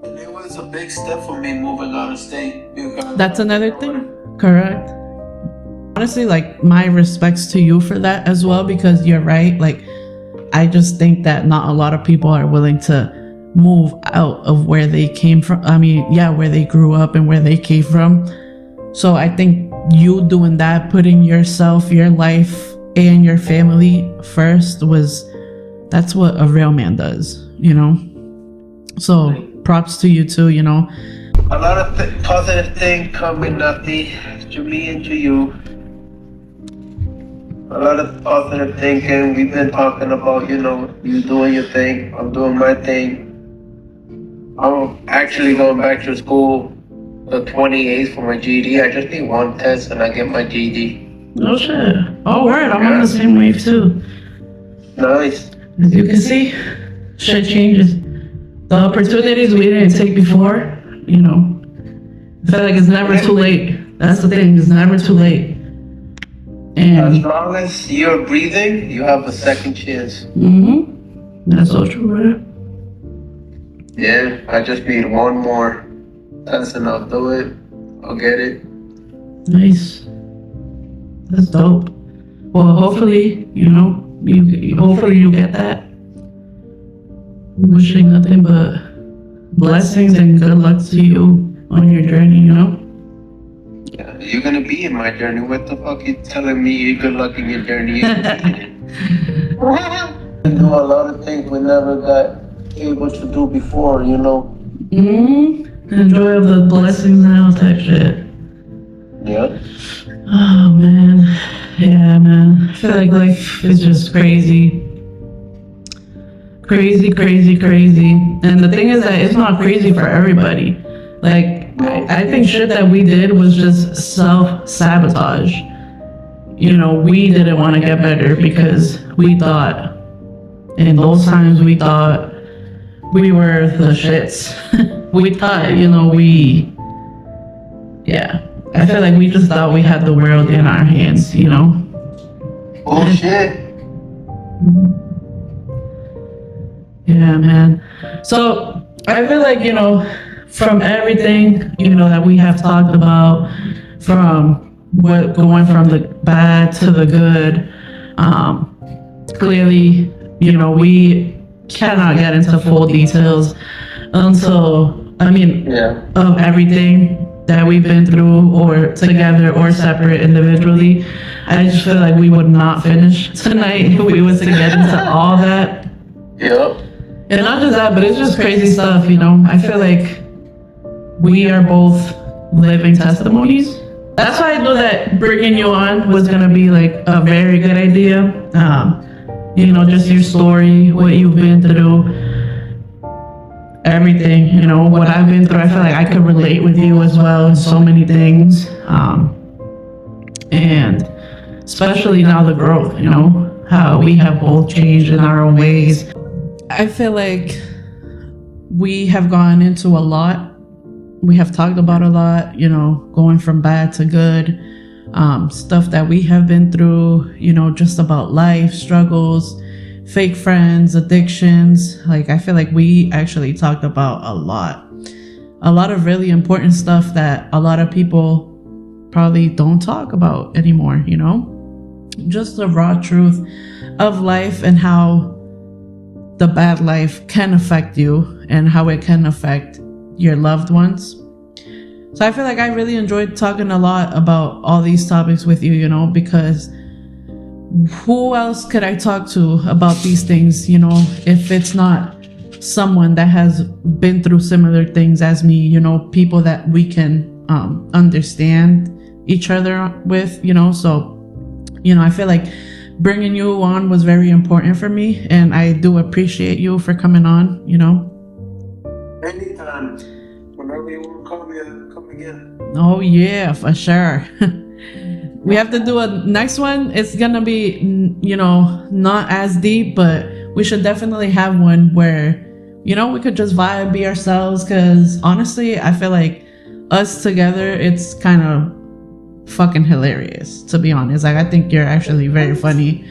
And it was a big step for me moving out of state. That's another thing, correct? Honestly, like, my respects to you for that as well, because you're right. Like, I just think that not a lot of people are willing to move out of where they came from. I mean, yeah, where they grew up and where they came from. So I think you doing that, putting yourself, your life, and your family first, that's what a real man does, you know? So props to you too, you know? A lot of positive things coming, Nati, to me and to you. A lot of positive thinking. We've been talking about, you know, you doing your thing, I'm doing my thing. I'm actually going back to school the 28th for my GED. I just need one test and I get my GED. Oh shit. Oh word, I'm on the same wave too. Nice. As you can see, shit changes. The opportunities we didn't take before, you know, I feel like it's never too late. That's the thing, it's never too late. And as long as you're breathing, you have a second chance. That's so true, right? Yeah, I just need one more test and I'll do it. I'll get it. Nice. That's dope. Well, hopefully, you know, hopefully you get that. Wishing nothing but blessings and good luck to you on your journey, you know? Yeah, you're gonna be in my journey. What the fuck you telling me you're good luck in your journey? Do a lot of things we never got able to do before, you know? Enjoy the blessings now type shit. Yeah. Oh, man. Yeah, man. I feel like life is just crazy. Crazy, crazy, crazy. And the thing is that it's not crazy for everybody. Like, I think shit that we did was just self-sabotage. we didn't want to get better because we thought, in those times, we thought we were the shits. We thought, I feel like we just thought we had the world in our hands, Bullshit. Yeah, man. So I feel like, from everything, that we have talked about, from going from the bad to the good, clearly, we cannot get into full details of everything that we've been through, or together or separate individually. I just feel like we would not finish tonight if we was to get into all that. Yep. And not just that, but it's just crazy stuff, I feel like we are both living testimonies. That's why I know that bringing you on was going to be like a very good idea. Just your story, what you've been through, everything, what I've been through. I feel like I could relate with you as well in so many things. And especially now the growth, how we have both changed in our own ways. I feel like we have gone into a lot. We have talked about a lot, going from bad to good, stuff that we have been through, just about life, struggles, fake friends, addictions. Like, I feel like we actually talked about a lot of really important stuff that a lot of people probably don't talk about anymore, just the raw truth of life and how the bad life can affect you and how it can affect your loved ones. So I feel like I really enjoyed talking a lot about all these topics with you, because who else could I talk to about these things, if it's not someone that has been through similar things as me, people that we can understand each other with, so, I feel like bringing you on was very important for me, and I do appreciate you for coming on, Anytime. Whenever you want to come again. Oh yeah, for sure. We have to do a next one. It's gonna be, not as deep, but we should definitely have one where, we could just vibe, be ourselves, because honestly, I feel like us together, it's kind of fucking hilarious, to be honest. Like, I think you're actually very funny,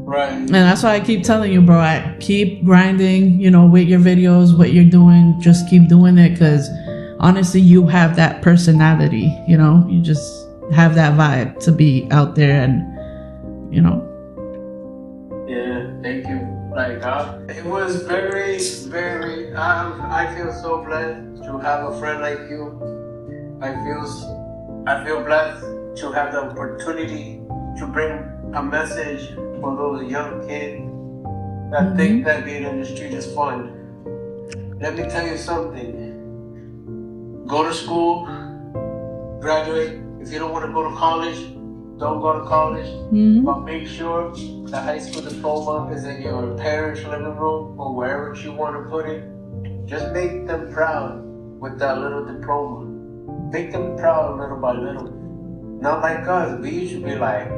right? And that's why I keep telling you, bro, I keep grinding, with your videos, what you're doing, just keep doing it, because honestly, you have that personality, you just have that vibe to be out there, and yeah, thank you. Like, it was very, very, I feel so blessed to have a friend like you. I feel blessed to have the opportunity to bring a message for those young kids that think that being in the street is fun. Let me tell you something. Go to school, graduate. If you don't want to go to college, don't go to college. But make sure the high school diploma is in your parents' living room or wherever you want to put it. Just make them proud with that little diploma. Make them proud little by little. Not like us. We used to be like,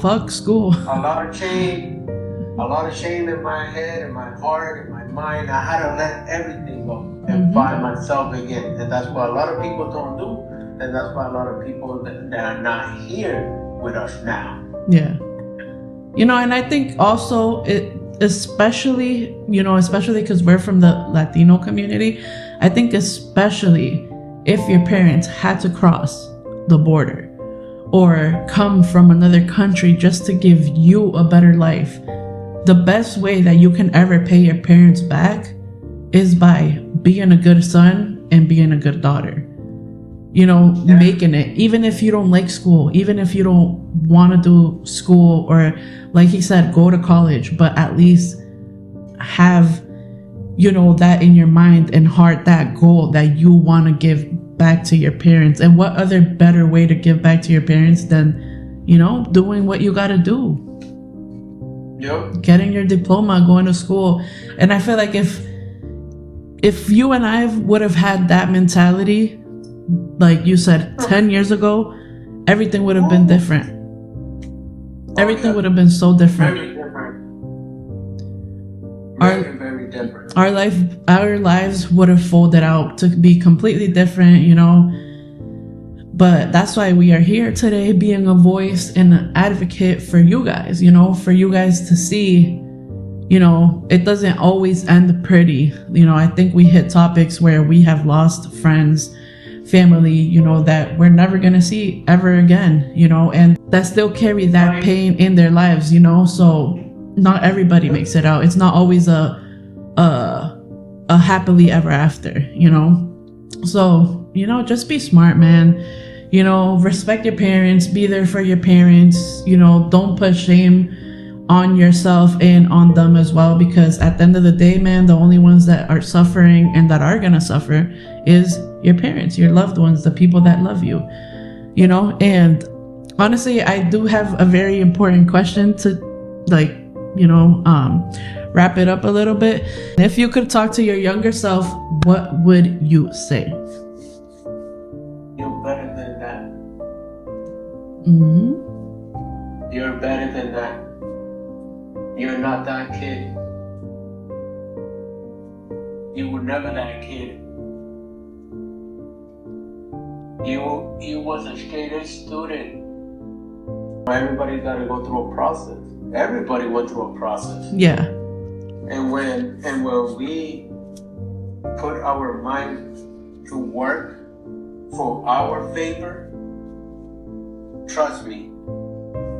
fuck school. A lot of shame in my head, in my heart, in my mind. I had to let everything go and find myself again. And that's what a lot of people don't do. And that's why a lot of people that are not here with us now. Yeah. And I think also especially because we're from the Latino community, I think especially if your parents had to cross the border or come from another country just to give you a better life, the best way that you can ever pay your parents back is by being a good son and being a good daughter. Making it, even if you don't like school, even if you don't want to do school, or like he said, go to college, but at least have, that in your mind and heart, that goal that you want to give back to your parents. And what other better way to give back to your parents than, doing what you got to do? Yep. Getting your diploma, going to school. And I feel like if you and I would have had that mentality, like you said, 10 years ago, everything would have been different. Everything would have been so different. Very different. Very different. Our lives would have folded out to be completely different, you know. But that's why we are here today, being a voice and an advocate for you guys, you know, for you guys to see, you know, it doesn't always end pretty. You know, I think we hit topics where we have lost friends, family, you know, that we're never going to see ever again, you know, and that still carry that pain in their lives, you know. So not everybody makes it out. It's not always a happily ever after, you know. So, you know, just be smart, man. You know, respect your parents, be there for your parents, you know, don't put shame on yourself and on them as well, because at the end of the day, man, the only ones that are suffering and that are gonna suffer is your parents, your loved ones, the people that love you, you know. And honestly, I do have a very important question to, like, you know, wrap it up a little bit. If you could talk to your younger self, what would you say? You're better than that. Mm-hmm. You're better than that. You're not that kid. You were never that kid. You was a straight A student. Everybody got to go through a process. Everybody went through a process. Yeah. And when we put our mind to work for our favor, trust me,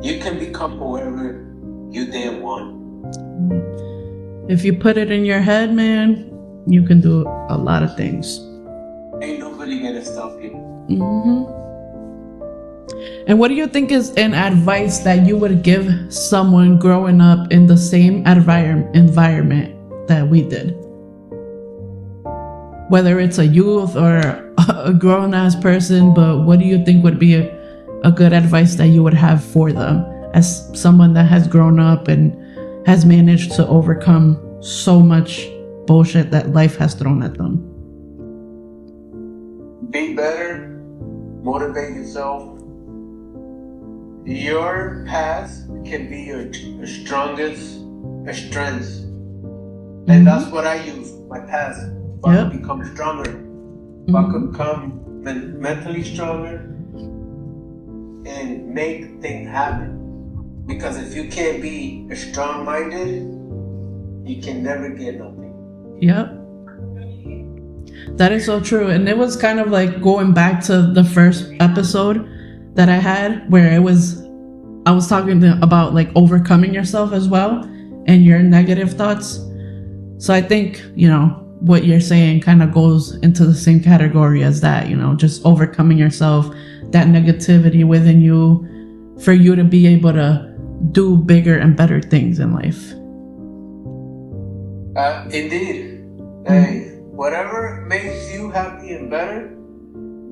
you can become whoever you damn want. If you put it in your head, man, you can do a lot of things. Ain't nobody gonna stop you. Mm-hmm. And what do you think is an advice that you would give someone growing up in the same environment that we did? Whether it's a youth or a grown-ass person, but what do you think would be a good advice that you would have for them as someone that has grown up and has managed to overcome so much bullshit that life has thrown at them? Be better, motivate yourself. Your past can be your strongest strengths. And that's what I use, my past. If I could become stronger, if I could become mentally stronger and make things happen. Because if you can't be strong-minded, you can never get nothing. Yep. That is so true. And it was kind of like going back to the first episode that I had, where I was talking about like overcoming yourself as well and your negative thoughts. So I think, you know, what you're saying kind of goes into the same category as that, you know, just overcoming yourself, that negativity within you, for you to be able to do bigger and better things in life. Indeed. Hey, whatever makes you happy and better,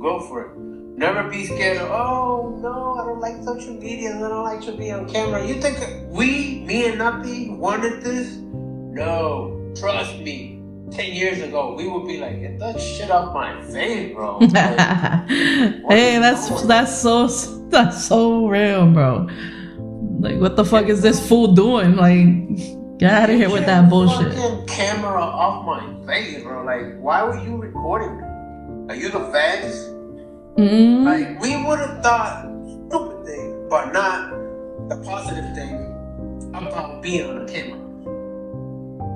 go for it. Never be scared of, oh no, I don't like social media, I don't like to be on camera. You think me and Nappy wanted this? No, trust me. 10 years ago, we would be like, get that shit off my face, bro. Like, hey, that's so real, bro. Like, what the fuck is this fool doing? Like, get out of here with that bullshit. Fucking camera off my face, bro. Like, why were you recording me? Are you the fans? Mm-hmm. Like, we would have thought stupid things, but not the positive thing about being on the camera.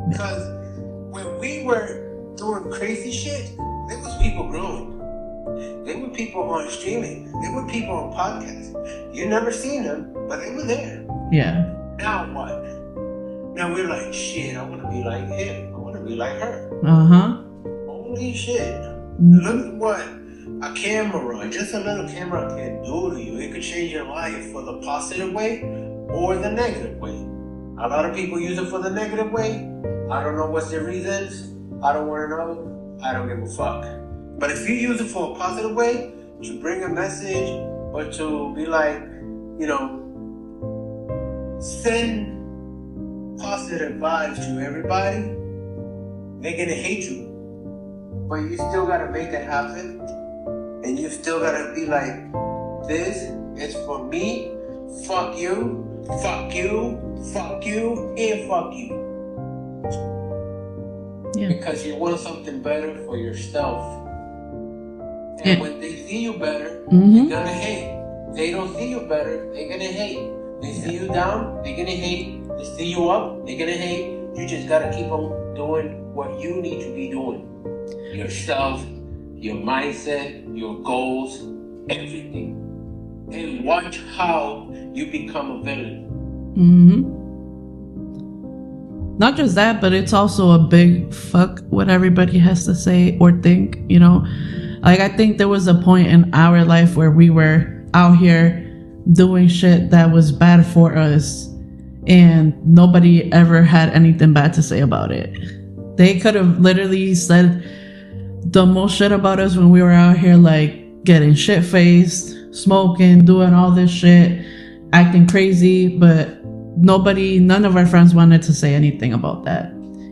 Because when we were doing crazy shit, there was people growing. There were people on streaming. There were people on podcasts. You never seen them, but they were there. Yeah. Now what? Now we're like, shit, I want to be like him. I want to be like her. Uh-huh. Holy shit. Look at what a camera, just a little camera can do to you. It could change your life for the positive way or the negative way. A lot of people use it for the negative way. I don't know what's their reasons. I don't want to know. I don't give a fuck. But if you use it for a positive way, to bring a message or to be like, you know, send positive vibes to everybody, they're gonna hate you. But you still gotta make it happen. And you still gotta be like, this It's for me. Fuck you. Fuck you. Fuck you. And fuck you. Yeah. Because you want something better for yourself. And when they see you better, you're gonna hate. They don't see you better, they're gonna hate. They see you down, they're gonna hate. They see you up, they're gonna hate. You just gotta keep on doing what you need to be doing. Yourself, your mindset, your goals, everything. And watch how you become a villain. Not just that, but it's also a big fuck what everybody has to say or think, you know? Like, I think there was a point in our life where we were out here doing shit that was bad for us, and nobody ever had anything bad to say about it. They could have literally said the most shit about us when we were out here, like getting shit-faced, smoking, doing all this shit, acting crazy, but none of our friends wanted to say anything about that.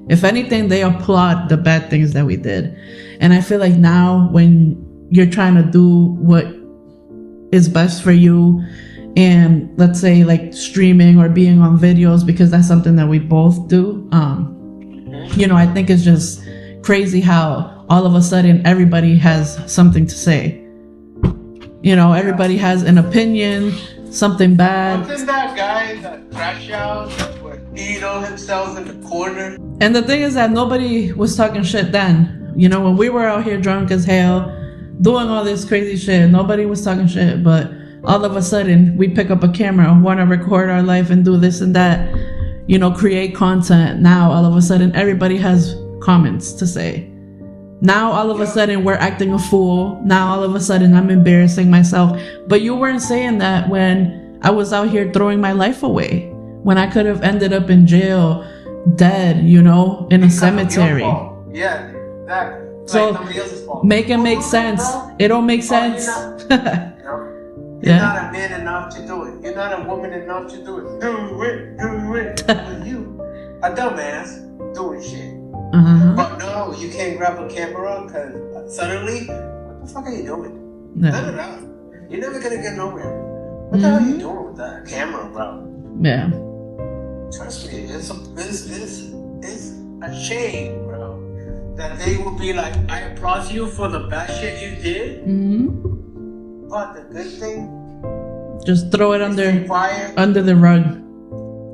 If anything, they applaud the bad things that we did. And I feel like now when you're trying to do what is best for you, and let's say like streaming or being on videos, because that's something that we both do, you know, I think it's just crazy how all of a sudden everybody has something to say. You know, everybody has an opinion, something bad. Wasn't that guy that crash out would eat all himself in the corner? And the thing is that nobody was talking shit then. You know, when we were out here drunk as hell, doing all this crazy shit, nobody was talking shit. But all of a sudden, we pick up a camera, want to record our life and do this and that, you know, create content. Now, all of a sudden, everybody has comments to say. Now, all of a sudden, we're acting a fool. Now, all of a sudden, I'm embarrassing myself. But you weren't saying that when I was out here throwing my life away, when I could have ended up in jail, dead, you know, in a cemetery. Yeah, that. So, like somebody else's fault. make it make sense. It don't make sense. You're not a man enough to do it. You're not a woman enough to do it. Do it. But you, a dumbass, doing shit. But no, you can't grab a camera because suddenly, what the fuck are you doing? No. You're never gonna get nowhere. What the hell are you doing with that camera, bro? Yeah. Trust me, it's a shame, bro, that they will be like, I applaud you for the bad shit you did. But the good thing, just throw it under the rug.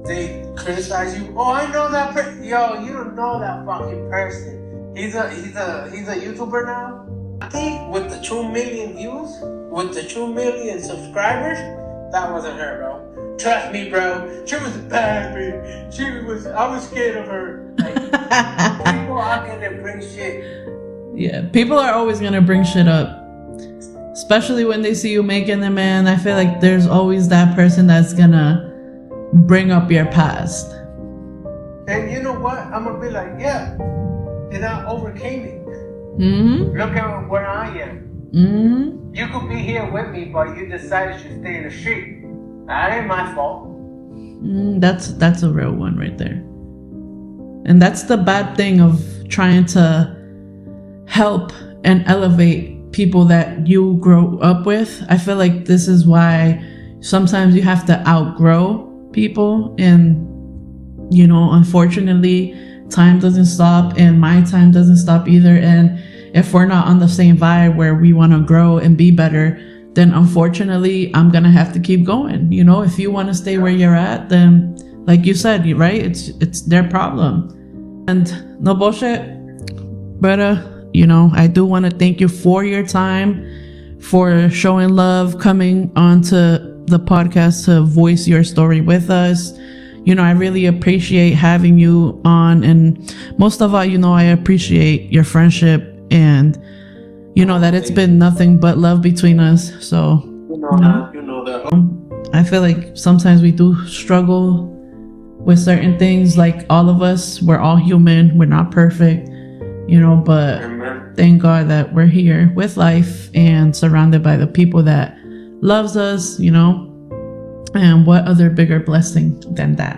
They criticize you. Oh, I know that person. Yo, you don't know that fucking person. He's a YouTuber now. I think with the 2 million views, with the 2 million subscribers, that wasn't her, bro. Trust me, bro. She was a bad bitch. I was scared of her. Like, people are gonna bring shit. Yeah, people are always gonna bring shit up. Especially when they see you making them, man. I feel like there's always that person that's gonna bring up your past. And you know what? I'm gonna be like, yeah, and I overcame it. Look at where I am. You could be here with me, but you decided to stay in the street. That ain't my fault. That's a real one right there. And that's the bad thing of trying to help and elevate people that you grow up with. I feel like this is why sometimes you have to outgrow people, and you know, unfortunately, time doesn't stop, and my time doesn't stop either. And if we're not on the same vibe where we want to grow and be better, then unfortunately, I'm gonna have to keep going. You know, if you want to stay where you're at, then like you said, right, it's their problem. And no bullshit, but you know, I do want to thank you for your time, for showing love, coming onto the podcast to voice your story with us. You know, I really appreciate having you on, and most of all, you know, I appreciate your friendship, and you know that it's been nothing but love between us. So you know that. I feel like sometimes we do struggle with certain things, like all of us. We're all human, we're not perfect, you know, but thank God that we're here with life and surrounded by the people that loves us, you know, and what other bigger blessing than that.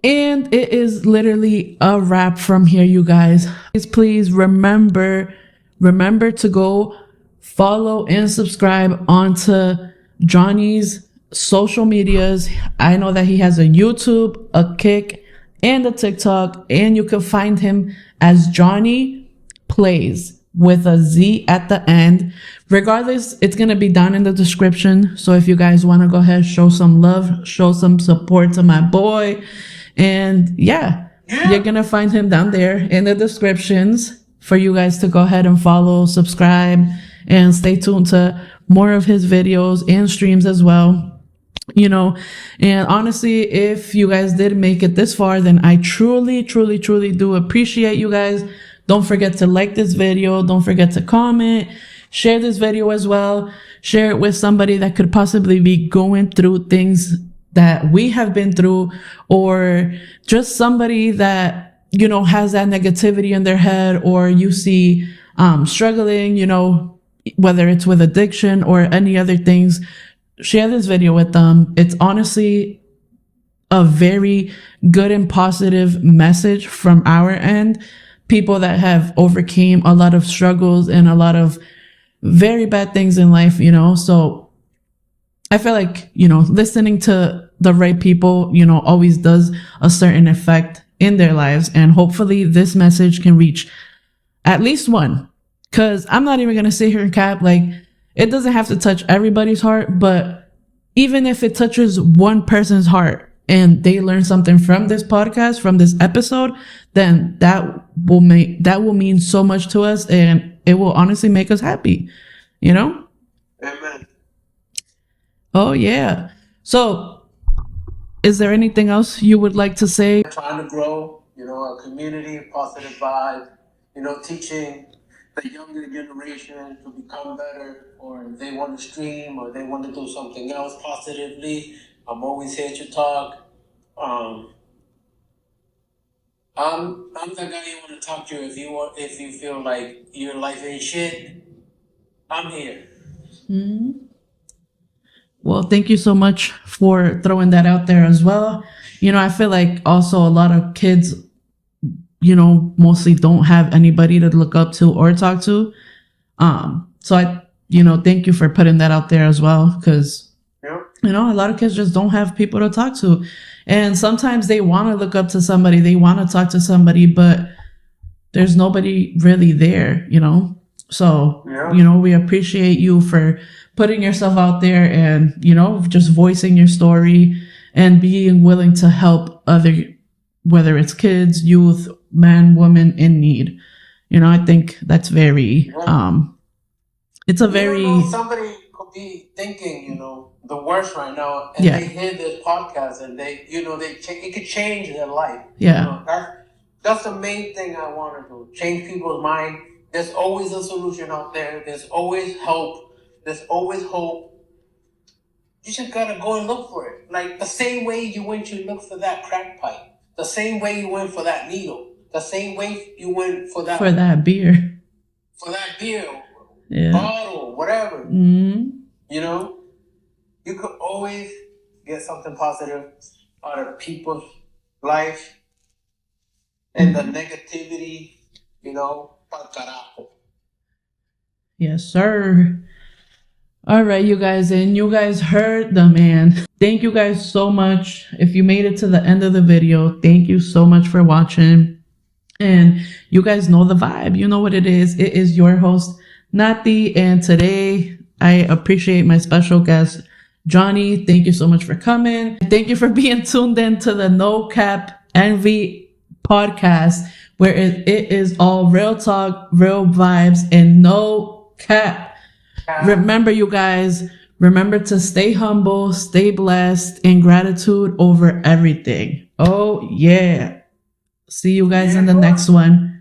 And it is literally a wrap from here, you guys. Please remember to go follow and subscribe onto Johnny's social medias. I know that he has a YouTube, a Kick, and a TikTok, and you can find him as Johnny Plays with a Z at the end. Regardless, it's going to be down in the description. So if you guys want to go ahead, show some love, show some support to my boy. And yeah, you're going to find him down there in the descriptions for you guys to go ahead and follow, subscribe, and stay tuned to more of his videos and streams as well. You know, and honestly, if you guys did make it this far, then I truly do appreciate you guys. Don't forget to like this video. Don't forget to comment, share this video as well. Share it with somebody that could possibly be going through things that we have been through, or just somebody that, you know, has that negativity in their head, or you see, struggling, you know, whether it's with addiction or any other things. Share this video with them. It's honestly a very good and positive message from our end. People that have overcame a lot of struggles and a lot of very bad things in life, you know. So I feel like, you know, listening to the right people, you know, always does a certain effect in their lives. And hopefully this message can reach at least one. Cause I'm not even going to sit here and cap, like, it doesn't have to touch everybody's heart, but even if it touches one person's heart and they learn something from this podcast, from this episode, then that will mean so much to us, and it will honestly make us happy, you know? Amen. Oh yeah. So is there anything else you would like to say? Trying to grow, you know, a community, positive vibe, you know, teaching the younger generation to become better, or if they want to stream or they want to do something else positively. I'm always here to talk. I'm the guy you want to talk to if you feel like your life ain't shit. I'm here. Mm-hmm. Well, thank you so much for throwing that out there as well. You know, I feel like also a lot of kids, you know, mostly don't have anybody to look up to or talk to. So I, you know, thank you for putting that out there as well. Cause, you know, a lot of kids just don't have people to talk to. And sometimes they want to look up to somebody. They want to talk to somebody, but there's nobody really there, you know? So, you know, we appreciate you for putting yourself out there and, you know, just voicing your story and being willing to help whether it's kids, youth, man, woman in need. You know, I think that's very, it's a very... You know, somebody could be thinking, you know, the worst right now, and they hear this podcast and they, you know, it could change their life. Yeah. You know, that's the main thing I want to do. Change people's mind. There's always a solution out there. There's always help. There's always hope. You just gotta go and look for it. Like the same way you went to look for that crack pipe. The same way you went for that needle. The same way you went for that beer. For that beer. Bottle, whatever. Mm-hmm. You know? You could always get something positive out of people's life. And the negativity, you know, pa'l carajo. Yes, sir. All right, you guys, and you guys heard the man. Thank you guys so much. If you made it to the end of the video, thank you so much for watching. And you guys know the vibe. You know what it is. It is your host, Nati. And today, I appreciate my special guest, Johnny. Thank you so much for coming. Thank you for being tuned in to the No Cap Envy podcast, where it is all real talk, real vibes, and no cap. Remember, you guys, remember to stay humble, stay blessed, and gratitude over everything. Oh, yeah. See you guys in the next one.